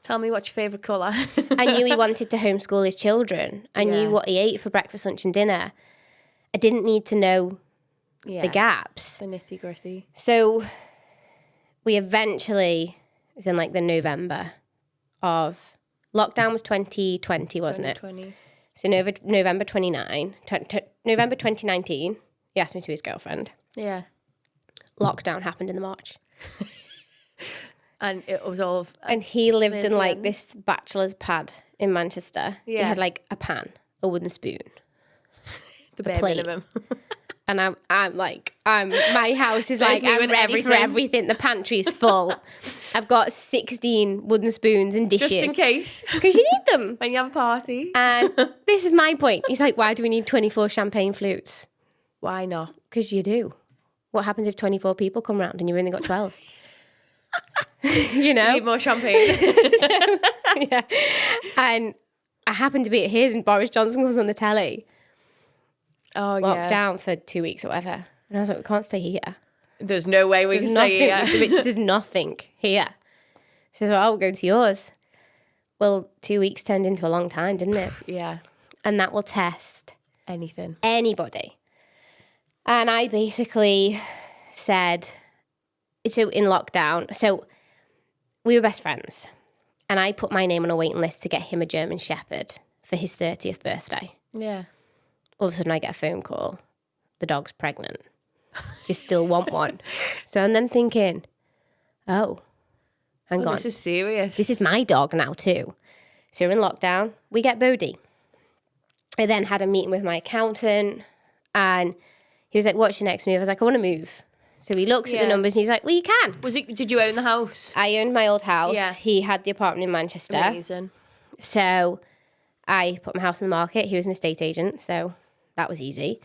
Tell me what's your favourite colour. I knew he wanted to homeschool his children. I knew what he ate for breakfast, lunch and dinner. I didn't need to know the gaps. The nitty gritty. So we eventually, it was in like the November of... Lockdown was 2020, wasn't 2020. It? So November 2019, he asked me to be his girlfriend. Yeah. Lockdown happened in the March. And it was all... And he lived in like this bachelor's pad in Manchester. Yeah. He had like a pan, a wooden spoon, the bare minimum. And my house is like, I'm ready for everything. The pantry's full. I've got 16 wooden spoons and dishes. Just in case. Because you need them. When you have a party. And this is my point. He's like, why do we need 24 champagne flutes? Why not? Because you do. What happens if 24 people come round and you've only got 12? You know? You need more champagne. Yeah. And I happened to be at his and Boris Johnson was on the telly. Oh, Locked down for 2 weeks or whatever. And I was like, we can't stay here. There's no way we can stay here. Richard, there's nothing here. She said, oh, we'll go to yours. Well, 2 weeks turned into a long time, didn't it? Yeah. And that will test anything. Anybody. And I basically said, so in lockdown, so we were best friends. And I put my name on a waiting list to get him a German Shepherd for his 30th birthday. Yeah. All of a sudden I get a phone call. The dog's pregnant. You still want one. So I'm then thinking, oh, hang on. This is serious. This is my dog now too. So we're in lockdown. We get Bodhi. I then had a meeting with my accountant and he was like, what's your next move? I was like, I want to move. So he looks at the numbers and he's like, well, you can. Did you own the house? I owned my old house. Yeah. He had the apartment in Manchester. Amazing. So I put my house on the market. He was an estate agent, so that was easy.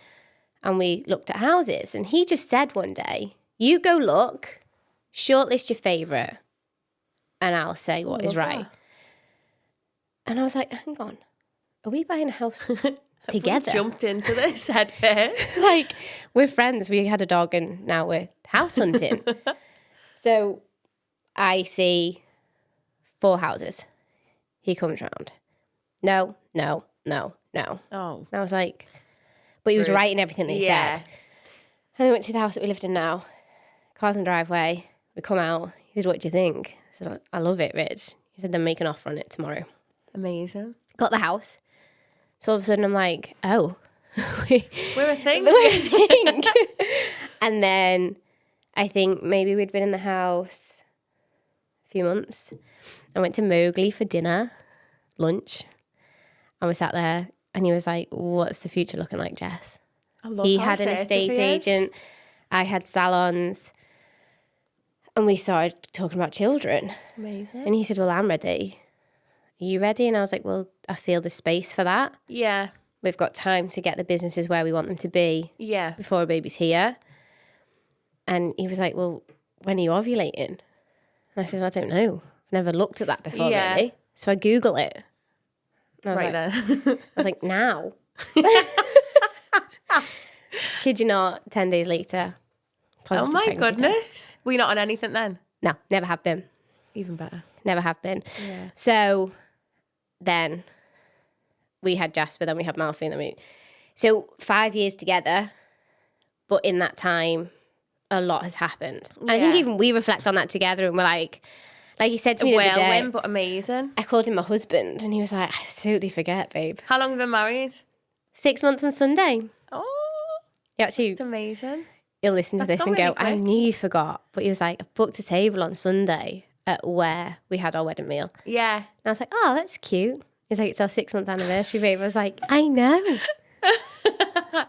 And we looked at houses. And he just said one day, you go look, shortlist your favourite, and I'll say what is right. That. And I was like, hang on, are we buying a house together? We jumped into this head first. Like, we're friends. We had a dog and now we're house hunting. So I see 4 houses. He comes round. No. Oh. And I was like, but he was right in everything that he said. And then we went to the house that we lived in now. Car's in the driveway. We come out. He said, what do you think? I said, I love it, Rich. He said, then make an offer on it tomorrow. Amazing. Got the house. So all of a sudden I'm like, oh. We're a thing. And then I think maybe we'd been in the house a few months. I went to Mowgli for dinner, lunch. And we sat there and he was like, what's the future looking like, Jess? He had an estate agent. I had salons. And we started talking about children. Amazing. And he said, well, I'm ready. Are you ready? And I was like, well, I feel the space for that. Yeah. We've got time to get the businesses where we want them to be. Yeah. Before a baby's here. And he was like, well, when are you ovulating? And I said, well, I don't know. I've never looked at that before, really. So I Google it. And I was like, now. Kid you not, 10 days later. Oh my goodness. Were you not on anything then? No, never have been. Even better. Never have been. Yeah. So then we had Jasper, then we had Malfi, and then so 5 years together, but in that time, a lot has happened. And I think even we reflect on that together and we're like he said to me the other day. Whirlwind, but amazing. I called him my husband and he was like, I totally forget, babe. How long have you been married? 6 months on Sunday. Oh, actually, it's amazing. He'll listen to this and go, I knew you forgot. But he was like, I booked a table on Sunday at where we had our wedding meal. Yeah. And I was like, oh, that's cute. He's like, it's our 6 month anniversary, babe. I was like, I know.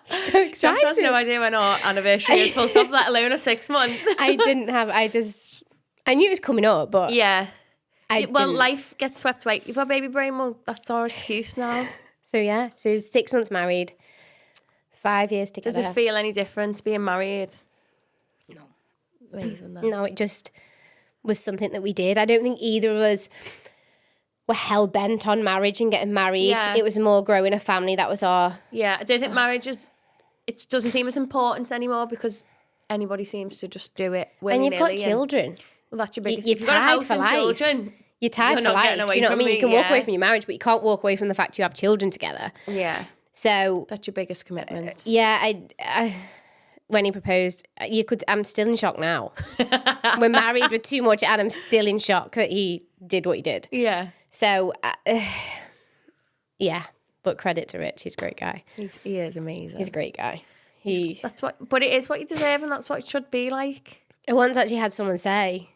So excited. Josh has no idea when our anniversary is, full stop, let alone a 6 month. I knew it was coming up, but. Yeah. Life gets swept away. You've got baby brain, well, that's our excuse now. So he's 6 months married, 5 years together. Does it feel any different being married? No. Amazing, though. No, it just was something that we did. I don't think either of us were hell-bent on marriage and getting married. Yeah. It was more growing a family. That was our... Yeah, I don't think marriage it doesn't seem as important anymore because anybody seems to just do it willy-nilly. And you've got children. Well, that's your biggest... You're tied got a house for and life. Children, you're tied for life. Do you know what I mean? You can walk away from your marriage, but you can't walk away from the fact you have children together. Yeah. So... That's your biggest commitment. Yeah, I when he proposed, I'm still in shock now. We're married with too much and I'm still in shock that he did what he did. Yeah. So, yeah, but credit to Rich. He's a great guy. He is amazing. He's a great guy. But it is what you deserve and that's what it should be like. I once actually had someone say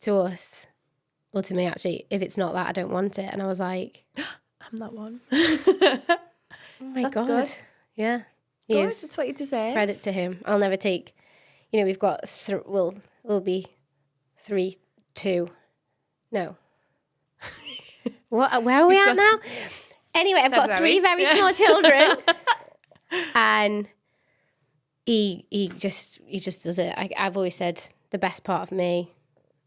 to us, well, to me actually, if it's not that, I don't want it. And I was like, I'm that one. Oh my God. Good. Yeah. That's what you deserve. Credit to him. I'll never take, we've got, we'll be 3, 2. No. What? Where are we at now? Anyway, I've got 3 very small children. And he just does it. I've always said the best part of me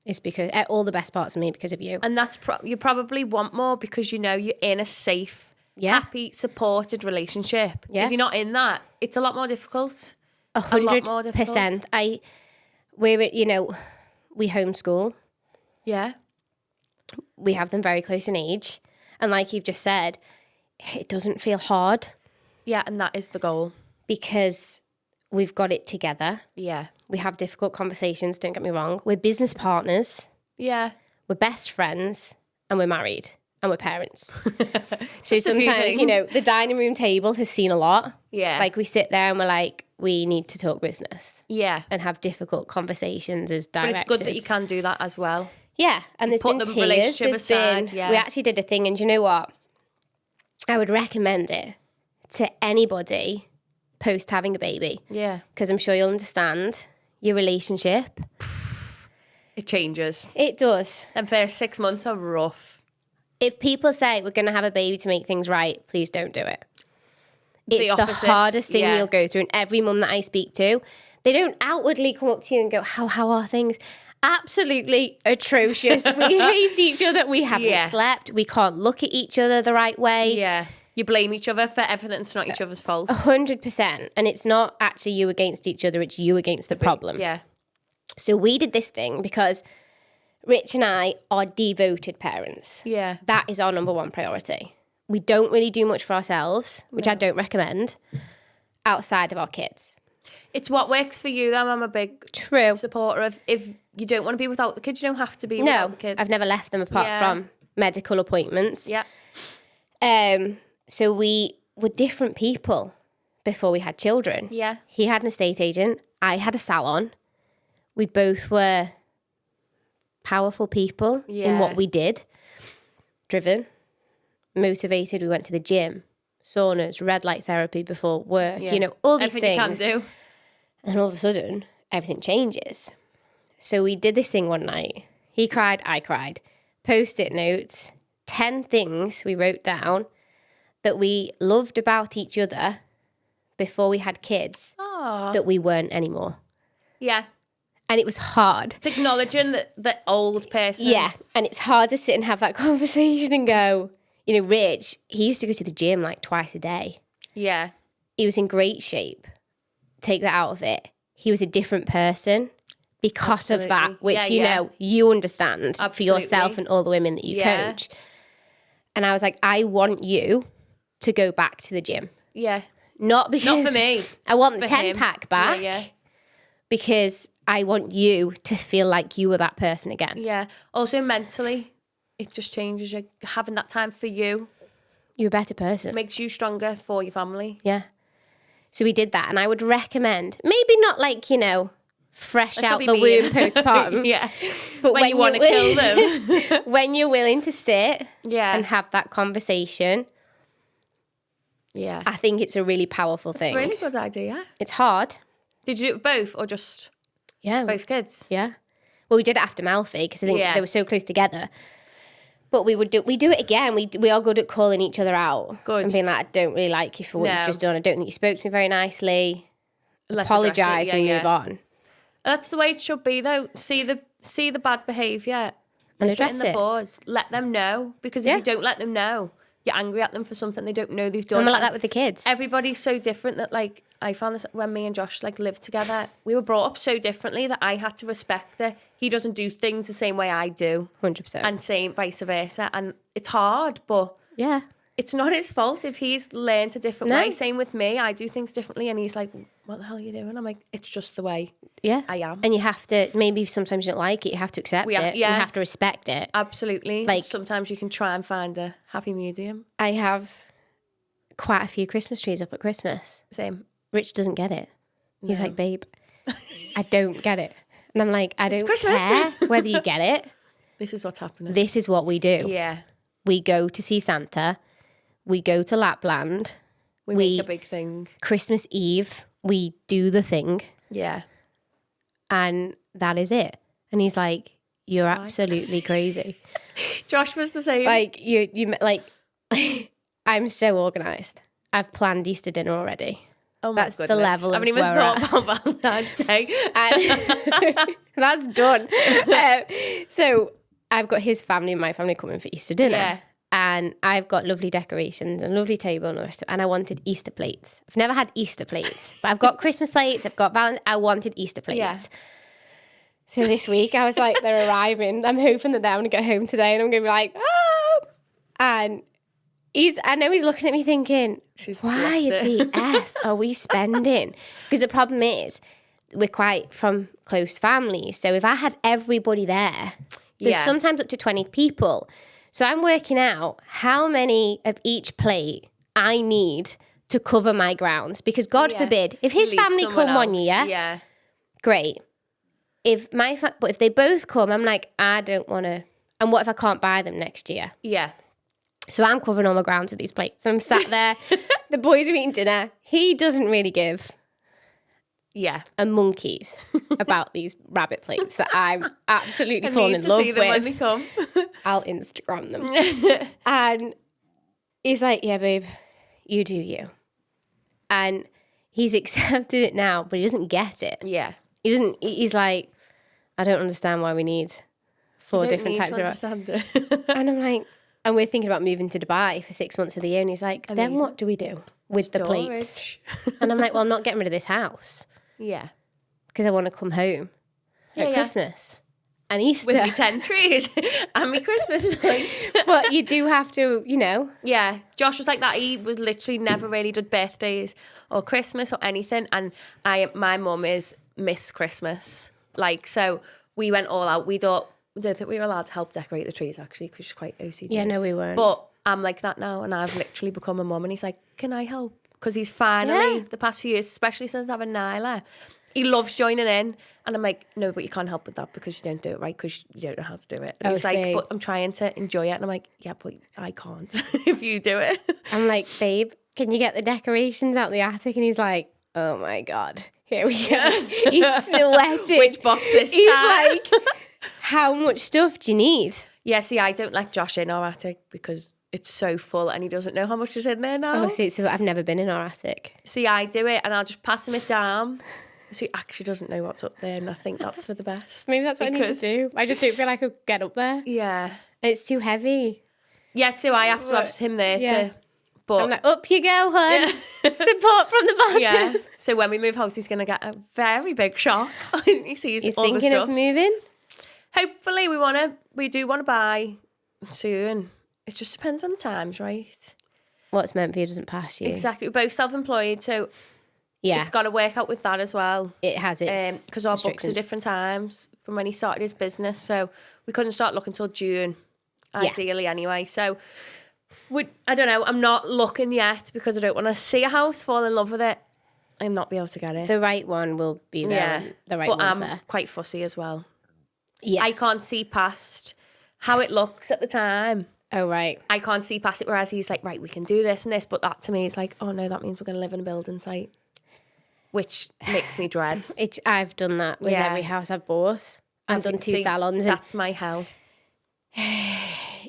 It's because all the best parts of me because of you. And that's you probably want more because you know you're in a safe, happy, supported relationship. Yeah. If you're not in that, it's a lot more difficult. 100%. We homeschool. Yeah. We have them very close in age. And like you've just said, it doesn't feel hard. Yeah, and that is the goal. Because we've got it together. Yeah. We have difficult conversations, don't get me wrong. We're business partners. Yeah. We're best friends. And we're married. And we're parents. So sometimes, the dining room table has seen a lot. Yeah. Like we sit there and we're like, we need to talk business. Yeah. And have difficult conversations as directors. But it's good that you can do that as well. Yeah. And there's been tears. We actually did a thing. And you know what? I would recommend it to anybody post having a baby. Yeah. Because I'm sure you'll understand your relationship. It changes. It does. And first 6 months are rough. If people say we're going to have a baby to make things right, please don't do it. It's the hardest thing you'll go through. And every mum that I speak to, they don't outwardly come up to you and go, how are things? Absolutely atrocious. We hate each other. We haven't slept. We can't look at each other the right way. Yeah. You blame each other for everything. It's not each other's fault. 100%. And it's not actually you against each other. It's you against the problem. Yeah. So we did this thing because Rich and I are devoted parents. Yeah. That is our number one priority. We don't really do much for ourselves, which I don't recommend, outside of our kids. It's what works for you, though. I'm a big supporter of if you don't want to be without the kids, you don't have to be without the kids. I've never left them apart from medical appointments. Yeah. So we were different people before we had children. Yeah. He had an estate agent. I had a salon. We both were powerful people in what we did. Driven, motivated. We went to the gym, saunas, red light therapy before work, all these everything things. You can do. And then all of a sudden, everything changes. So we did this thing one night. He cried, I cried. Post-it notes, 10 things we wrote down that we loved about each other before we had kids that we weren't anymore. Yeah. And it was hard. It's acknowledging the old person. Yeah. And it's hard to sit and have that conversation and go, Rich, he used to go to the gym like twice a day. Yeah. He was in great shape. Take that out of it. He was a different person because of that, which, you understand for yourself and all the women that you coach. And I was like, I want you to go back to the gym. Yeah. Not for me. I want the 10-pack back. Yeah. Because I want you to feel like you were that person again. Yeah. Also mentally, it just changes you. Having that time for you. You're a better person. It makes you stronger for your family. Yeah. So we did that. And I would recommend, maybe not like, fresh out the womb postpartum. Yeah. But when you want to kill them. When you're willing to sit and have that conversation. Yeah. I think it's a really powerful thing. It's a really good idea. It's hard. Did you do it both or just both kids? Yeah. Well, we did it after Malfi because I think they were so close together. But we do it again. We are good at calling each other out. Good. And being like, I don't really like you for what you've just done. I don't think you spoke to me very nicely. Let's apologise and move on. That's the way it should be, though. See the bad behaviour and address it. Boards. Let them know, because if you don't let them know, you're angry at them for something they don't know they've done. And we're like that with the kids. Everybody's so different that, like, I found this when me and Josh lived together. We were brought up so differently that I had to respect that he doesn't do things the same way I do. 100%. And same vice versa. And it's hard, but it's not his fault if he's learned a different way. Same with me. I do things differently and he's like, what the hell are you doing? I'm like, it's just the way I am. And you have to, maybe sometimes you don't like it, you have to accept it. You have to respect it. Absolutely. Like, sometimes you can try and find a happy medium. I have quite a few Christmas trees up at Christmas. Same. Rich doesn't get it. He's like, babe, I don't get it. And I'm like, I don't care whether you get it. This is what's happening. This is what we do. Yeah. We go to see Santa. We go to Lapland. We make a big thing. Christmas Eve, we do the thing. Yeah. And that is it. And he's like, you're absolutely crazy. Josh was the same. Like, you like, I'm so organised. I've planned Easter dinner already. Oh my That's goodness. the level of I haven't even where we're thought about Valentine's Day. That's done. So I've got his family and my family coming for Easter dinner. Yeah. And I've got lovely decorations and lovely table and all the rest of it. And I wanted Easter plates. I've never had Easter plates, but I've got Christmas plates. I've got I wanted Easter plates. Yeah. So this week I was like, they're arriving. I'm hoping that they're going to get home today and I'm going to be like, oh. And I know he's looking at me thinking, why the F are we spending? Because the problem is we're quite from close families. So if I have everybody there, there's sometimes up to 20 people. So I'm working out how many of each plate I need to cover my grounds. Because God forbid, if his family come one year, great. But if they both come, I'm like, I don't want to. And what if I can't buy them next year? Yeah. So I'm covering all my grounds with these plates. I'm sat there. The boys are eating dinner. He doesn't really give a monkey's about these rabbit plates that I'm absolutely falling in love with. When they come. I'll Instagram them. And he's like, yeah, babe, you do you. And he's accepted it now, but he doesn't get it. Yeah. He's like, I don't understand why we need 4 different types of understand it. And I'm like, and we're thinking about moving to Dubai for 6 months of the year. And he's like, then what do we do with the plates? And I'm like, well, I'm not getting rid of this house. Yeah. Because I want to come home at Christmas and Easter. With me 10 trees and me Christmas lights. But you do have to, Yeah. Josh was like that. He was literally never really did birthdays or Christmas or anything. And my mum is Miss Christmas. Like, so we went all out. We don't think we were allowed to help decorate the trees, actually, because she's quite OCD. Yeah, no, we weren't. But I'm like that now, and I've literally become a mum. And he's like, can I help? Because he's finally, the past few years, especially since having Nyla, he loves joining in. And I'm like, no, but you can't help with that because you don't do it right, because you don't know how to do it. And he's like, but I'm trying to enjoy it. And I'm like, yeah, but I can't if you do it. I'm like, babe, can you get the decorations out the attic? And he's like, oh my God, here we go. He's sweating. Which box this time? He's like, how much stuff do you need? Yeah, see, I don't let Josh in our attic because it's so full and he doesn't know how much is in there now. Oh, see, so I've never been in our attic. See, I do it and I'll just pass him it down. So he actually doesn't know what's up there, and I think that's for the best. Maybe that's what I need to do. I just don't feel like I could get up there. Yeah. And it's too heavy. Yeah, so I have to have him there to... But I'm like, up you go, hun. Yeah. Support from the bottom. Yeah. So when we move house, he's going to get a very big shock. He sees all the stuff. You thinking of moving? Hopefully we do want to buy soon. It just depends when the time's right. What's meant for you doesn't pass you. Exactly. We're both self-employed, so it's got to work out with that as well. It has its because our books are different times from when he started his business, so we couldn't start looking till June, ideally anyway. So I don't know. I'm not looking yet because I don't want to see a house, fall in love with it, and not be able to get it. The right one will be there. Yeah. The right one's I'm there. quite fussy as well. Yeah. I can't see past how it looks at the time. Oh, right. I can't see past it, whereas he's like, right, we can do this and this, but that to me is like, oh no, that means we're going to live in a building site, which makes me dread. I've done that with every house I've bought. I've done 2 salons. That's my hell.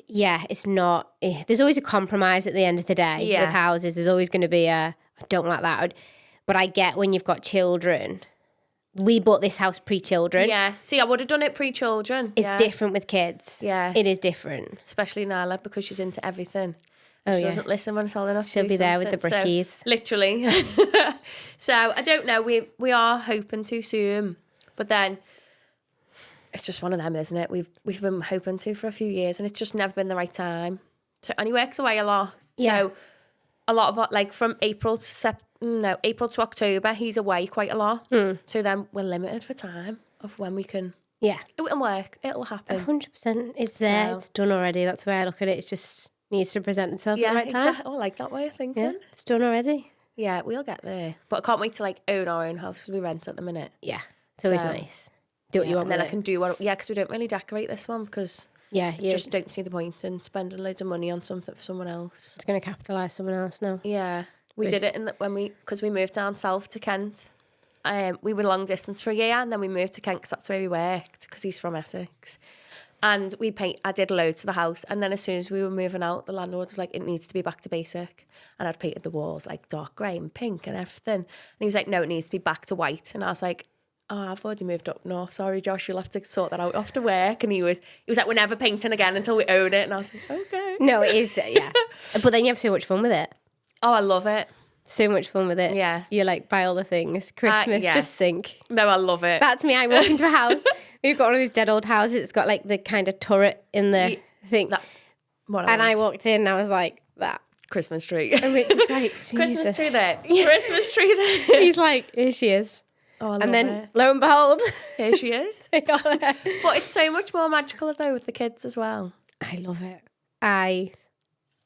Yeah, it's not. There's always a compromise at the end of the day with houses. There's always going to be I don't like that. But I get when you've got children. We bought this house pre-children. Yeah. See, I would have done it pre-children. It's different with kids. Yeah. It is different. Especially Nyla, because she's into everything. She doesn't listen when I'm telling her to She'll do be there something. with the brickies. So, literally. So, I don't know. We are hoping to soon. But then, it's just one of them, isn't it? We've been hoping to for a few years, and it's just never been the right time. So, and he works away a lot. Yeah. So, a lot of, like, from April to October, he's away quite a lot. So then we're limited for time of when we can... Yeah. It will work. It'll happen. 100%. It's there. It's done already. That's the way I look at it. It just needs to present itself at the right time. Exactly. I like that way of thinking. Yeah, it's done already. Yeah, we'll get there. But I can't wait to, like, own our own house because we rent at the minute. Yeah. It's always nice. Do what you want and then with I can do what... Yeah, because we don't really decorate this one because... Yeah, you just don't see the point in spending loads of money on something for someone else. It's going to capitalise someone else now. Yeah. We did it because we moved down south to Kent. We were long distance for a year, and then we moved to Kent because that's where we worked, because he's from Essex. And I did loads to the house. And then as soon as we were moving out, the landlord was like, it needs to be back to basic. And I'd painted the walls like dark grey and pink and everything. And he was like, no, it needs to be back to white. And I was like, oh, I've already moved up north. Sorry, Josh, you'll have to sort that out after work. And he was like, we're never painting again until we own it. And I was like, okay. No, it is, yeah. But then you have so much fun with it. Oh, I love it. So much fun with it. Yeah. You like buy all the things. Christmas, yeah. just think. No, I love it. That's me. I walk into a house. We've got one of those dead old houses. It's got like the kind of turret in the thing. That's what I walked in and I was like, that. Christmas tree. And Richard's like, Jesus. Christmas tree there. Christmas tree there. He's like, here she is. Oh, I love and then it. lo and behold, here she is. But it's so much more magical though with the kids as well. I love it. I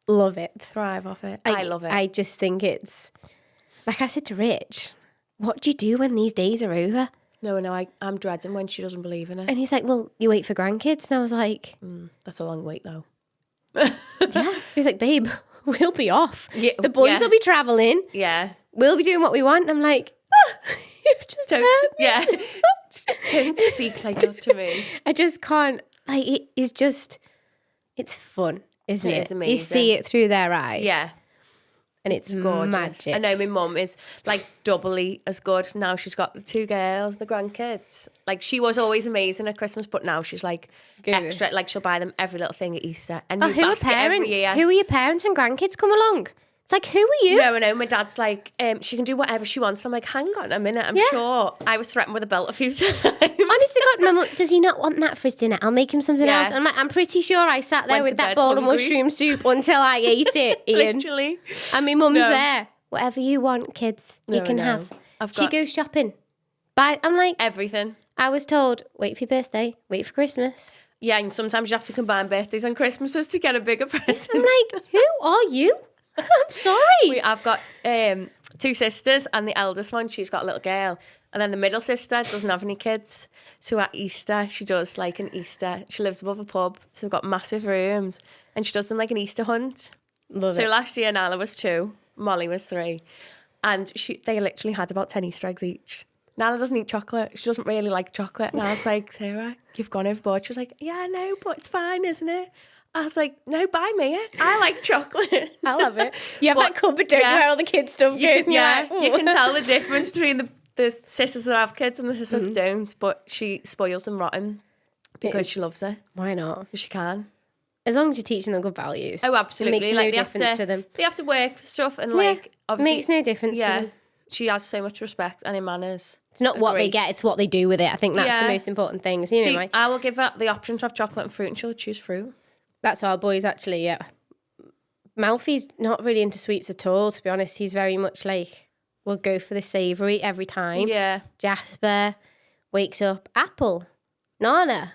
love it. Thrive off it. I love it. I just think it's, like I said to Rich, what do you do when these days are over? No, I'm dreading when she doesn't believe in it. And he's like, well, you wait for grandkids. And I was like... that's a long wait, though. Yeah. He's like, babe, we'll be off. Yeah, the boys will be travelling. Yeah. We'll be doing what we want. And I'm like, you've just don't. Yeah. Don't speak like that to me. I just can't... Like, it is just... It's fun, isn't it? It is amazing. You see it through their eyes. Yeah. And it's gorgeous. magic. I know my mum is like doubly as good. Now she's got the 2 girls, the grandkids. Like she was always amazing at Christmas, but now she's like extra. Like she'll buy them every little thing at Easter. And who are parents? Who are your parents when grandkids come along? It's like, who are you? No, I know. My dad's like, she can do whatever she wants. And I'm like, hang on a minute. I'm sure. I was threatened with a belt a few times. Honestly, God, my mum, does he not want that for his dinner? I'll make him something else. And I'm like, I'm pretty sure I sat there with that bowl of mushroom soup until I ate it, Ian. Literally. And my mum's there. Whatever you want, kids, you can have. She goes shopping. I'm like... Everything. I was told, wait for your birthday, wait for Christmas. Yeah, and sometimes you have to combine birthdays and Christmases to get a bigger present. I'm like, who are you? I'm sorry. I've got 2 sisters, and the eldest one, she's got a little girl. And then the middle sister doesn't have any kids. So at Easter, she does like an Easter. She lives above a pub, so they've got massive rooms. And she does them like an Easter hunt. Love so it. Last year, Nala was 2, Molly was 3. And they literally had about 10 Easter eggs each. Nala doesn't eat chocolate. She doesn't really like chocolate. And I was like, Sarah, you've gone overboard. She was like, yeah, no, but it's fine, isn't it? I was like, no, buy me it. I like chocolate. I love it. You have that cupboard, don't you, where all the kids' stuff goes. You can tell the difference between the sisters that have kids and the sisters that don't. But she spoils them rotten because she loves it. Why not? She can. As long as you're teaching them good values. Oh, absolutely. It makes no difference to them. They have to work for stuff and like, obviously. It makes no difference to them. She has so much respect and in manners. It's not what they get, it's what they do with it. I think that's the most important thing. You know, I will give her the option to have chocolate and fruit and she'll choose fruit. That's our boys actually, yeah. Malfi's not really into sweets at all, to be honest. He's very much like, we'll go for the savoury every time. Yeah. Jasper wakes up, apple, banana,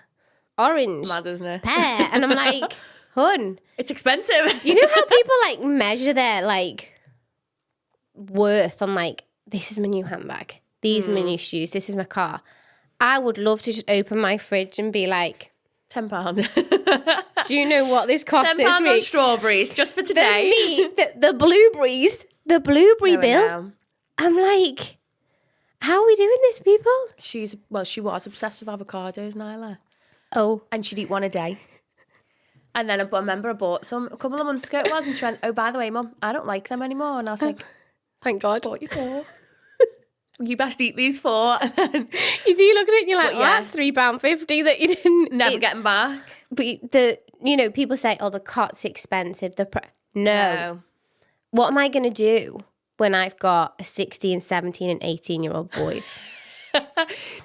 orange, mad, isn't it? pear. And I'm like, hun. It's expensive. You know how people like measure their like worth on like, this is my new handbag, these are my new shoes, this is my car. I would love to just open my fridge and be like, £10. Do you know what this cost £10 this week? on strawberries just for today. The blueberries, the blueberry bill. I'm like, how are we doing this, people? She was obsessed with avocados, Nyla. Oh. And she'd eat one a day. And then I remember I bought some a couple of months ago it was, and she went, oh, by the way, Mum, I don't like them anymore. And I was like, thank God. Bought you 4. You best eat these 4. And then you do look at it and you're like, that's £3.50 that you didn't never get them back. But people say, oh, the cot's expensive. No. What am I going to do when I've got a 16, 17 and 18-year-old boys?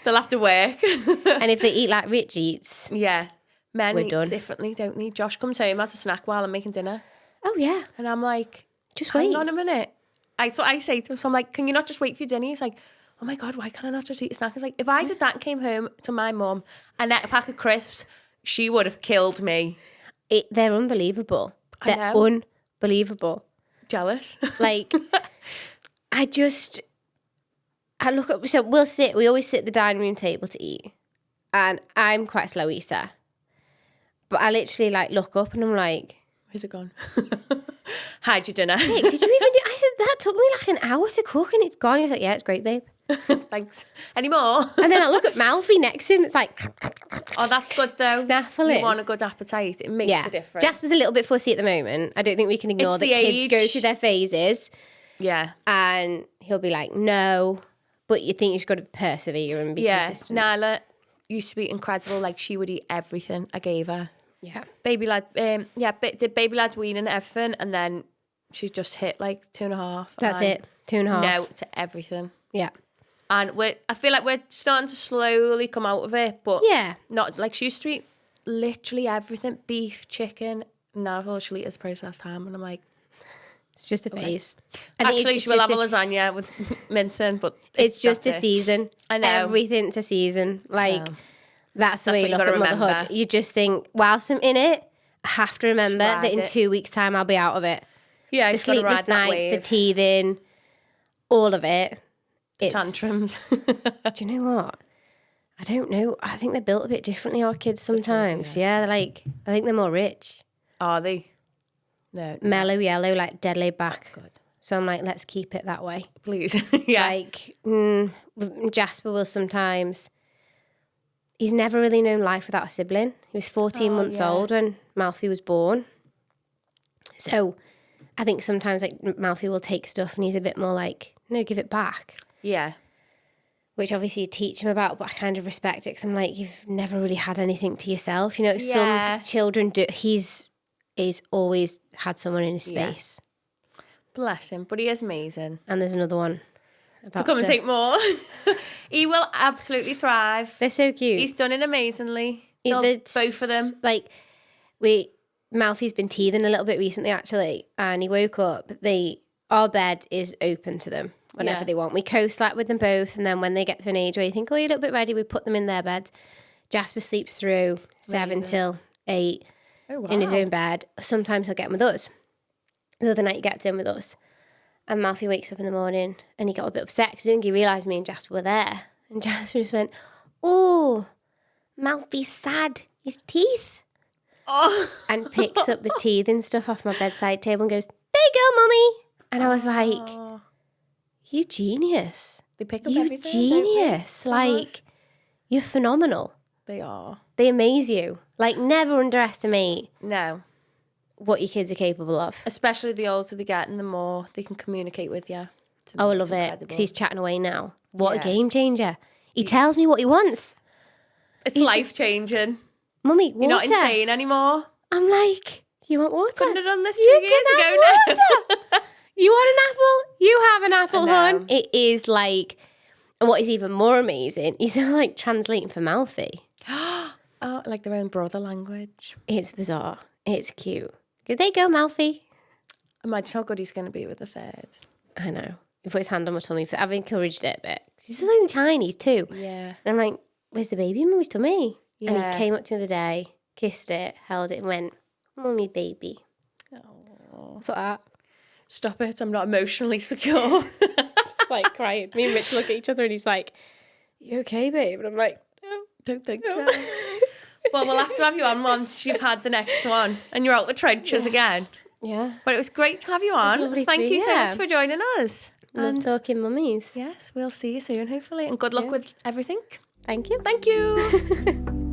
They'll have to work. And if they eat like Rich eats, men we're eat done. Differently, don't they? Josh comes home, has a snack while I'm making dinner. Oh, yeah. And I'm like, just hang wait. on a minute. That's what I say to him. So I'm like, can you not just wait for your dinner? He's like, oh my God, why can't I not just eat a snack? It's like, if I did that and came home to my mum and ate a pack of crisps, she would have killed me. They're unbelievable. They're unbelievable. Jealous. Like, we always sit at the dining room table to eat. And I'm quite a slow eater. But I literally like look up and I'm like, where's it gone? Hide your dinner. Nick, did you even do? I said, that took me like an hour to cook and it's gone. He was like, yeah, it's great, babe. Thanks. Any more? And then I look at Malfi next to him. It's like, oh, that's good though. Snaffling. You want a good appetite. It makes a difference. Jasper's a little bit fussy at the moment. I don't think we can ignore that kids go through their phases. Yeah. And he'll be like, no. But you think you've got to persevere and be consistent. Nala used to be incredible. Like, she would eat everything I gave her. Yeah. Baby lad, did baby lad wean and everything, and then she just hit like 2.5. That's it. 2.5. No to everything. Yeah. And I feel like we're starting to slowly come out of it, but not like she used to eat literally everything: beef, chicken. Now all she'll eat is processed ham, and I'm like, it's just a phase. Actually, she will have a lasagna with mincing, but it's just a season. I know. Everything's a season. Like, that's the way you look at motherhood. Remember. You just think, whilst I'm in it, I have to remember that in 2 weeks' time I'll be out of it. Yeah, the sleepless nights, the teething, all of it. Tantrums. Do you know what? I don't know. I think they're built a bit differently, our kids, sometimes. Yeah, they're like, I think they're more rich. Are they? No. Mellow yellow, like dead laid back. That's good. So I'm like, let's keep it that way. Please. Yeah. Like, Jasper will sometimes... He's never really known life without a sibling. He was 14 months old when Malfi was born. So I think sometimes like Malfi will take stuff and he's a bit more like, no, give it back. Yeah. Which obviously you teach him about, but I kind of respect it because I'm like, you've never really had anything to yourself. You know, some children do. He's always had someone in his space. Bless him, but he is amazing. And there's another one. To come and take more. He will absolutely thrive. They're so cute. He's done it amazingly. Both of them. Like, Malfi's been teething a little bit recently, actually, and he woke up. Our bed is open to them whenever they want. We co-slept with them both, and then when they get to an age where you think, oh, you're a little bit ready, we put them in their bed. Jasper sleeps through 7 till 8 in his own bed. Sometimes he'll get in with us. The other night he gets in with us. And Malfi wakes up in the morning and he got a bit upset because I think he realised me and Jasper were there. And Jasper just went, oh, Malfi's sad. His teeth. Oh. And picks up the teeth and stuff off my bedside table and goes, there you go, Mummy. And I was like, you genius. They pick up you everything, genius. Like, you're phenomenal. They are. They amaze you. Like, never underestimate. No. What your kids are capable of. Especially the older they get and the more they can communicate with you. Oh, I love it. Because he's chatting away now. What a game changer. He tells me what he wants. It's life-changing. Mummy, water. You're not insane anymore. I'm like, you want water? Couldn't have done this 2 years ago now. You want an apple? You have an apple, hon. It is like, and what is even more amazing, he's like translating for Malfi. Oh, like their own brother language. It's bizarre. It's cute. There you go, Malfi. Imagine how good he's going to be with the third. I know. He put his hand on my tummy. I've encouraged it a bit. He's just like tiny too. Yeah. And I'm like, where's the baby in Mummy's tummy? Yeah. And he came up to me the other day, kissed it, held it and went, Mummy, baby. Oh. What's that? Stop it. I'm not emotionally secure. Just like crying. Me and Rich look at each other and he's like, you okay, babe? And I'm like, no. Don't think so. Well, we'll have to have you on once you've had the next one and you're out the trenches again. Yeah. But it was great to have you on. Thank you so much for joining us. Love talking mummies. Yes, we'll see you soon, hopefully. And good luck with everything. Thank you. Thank you.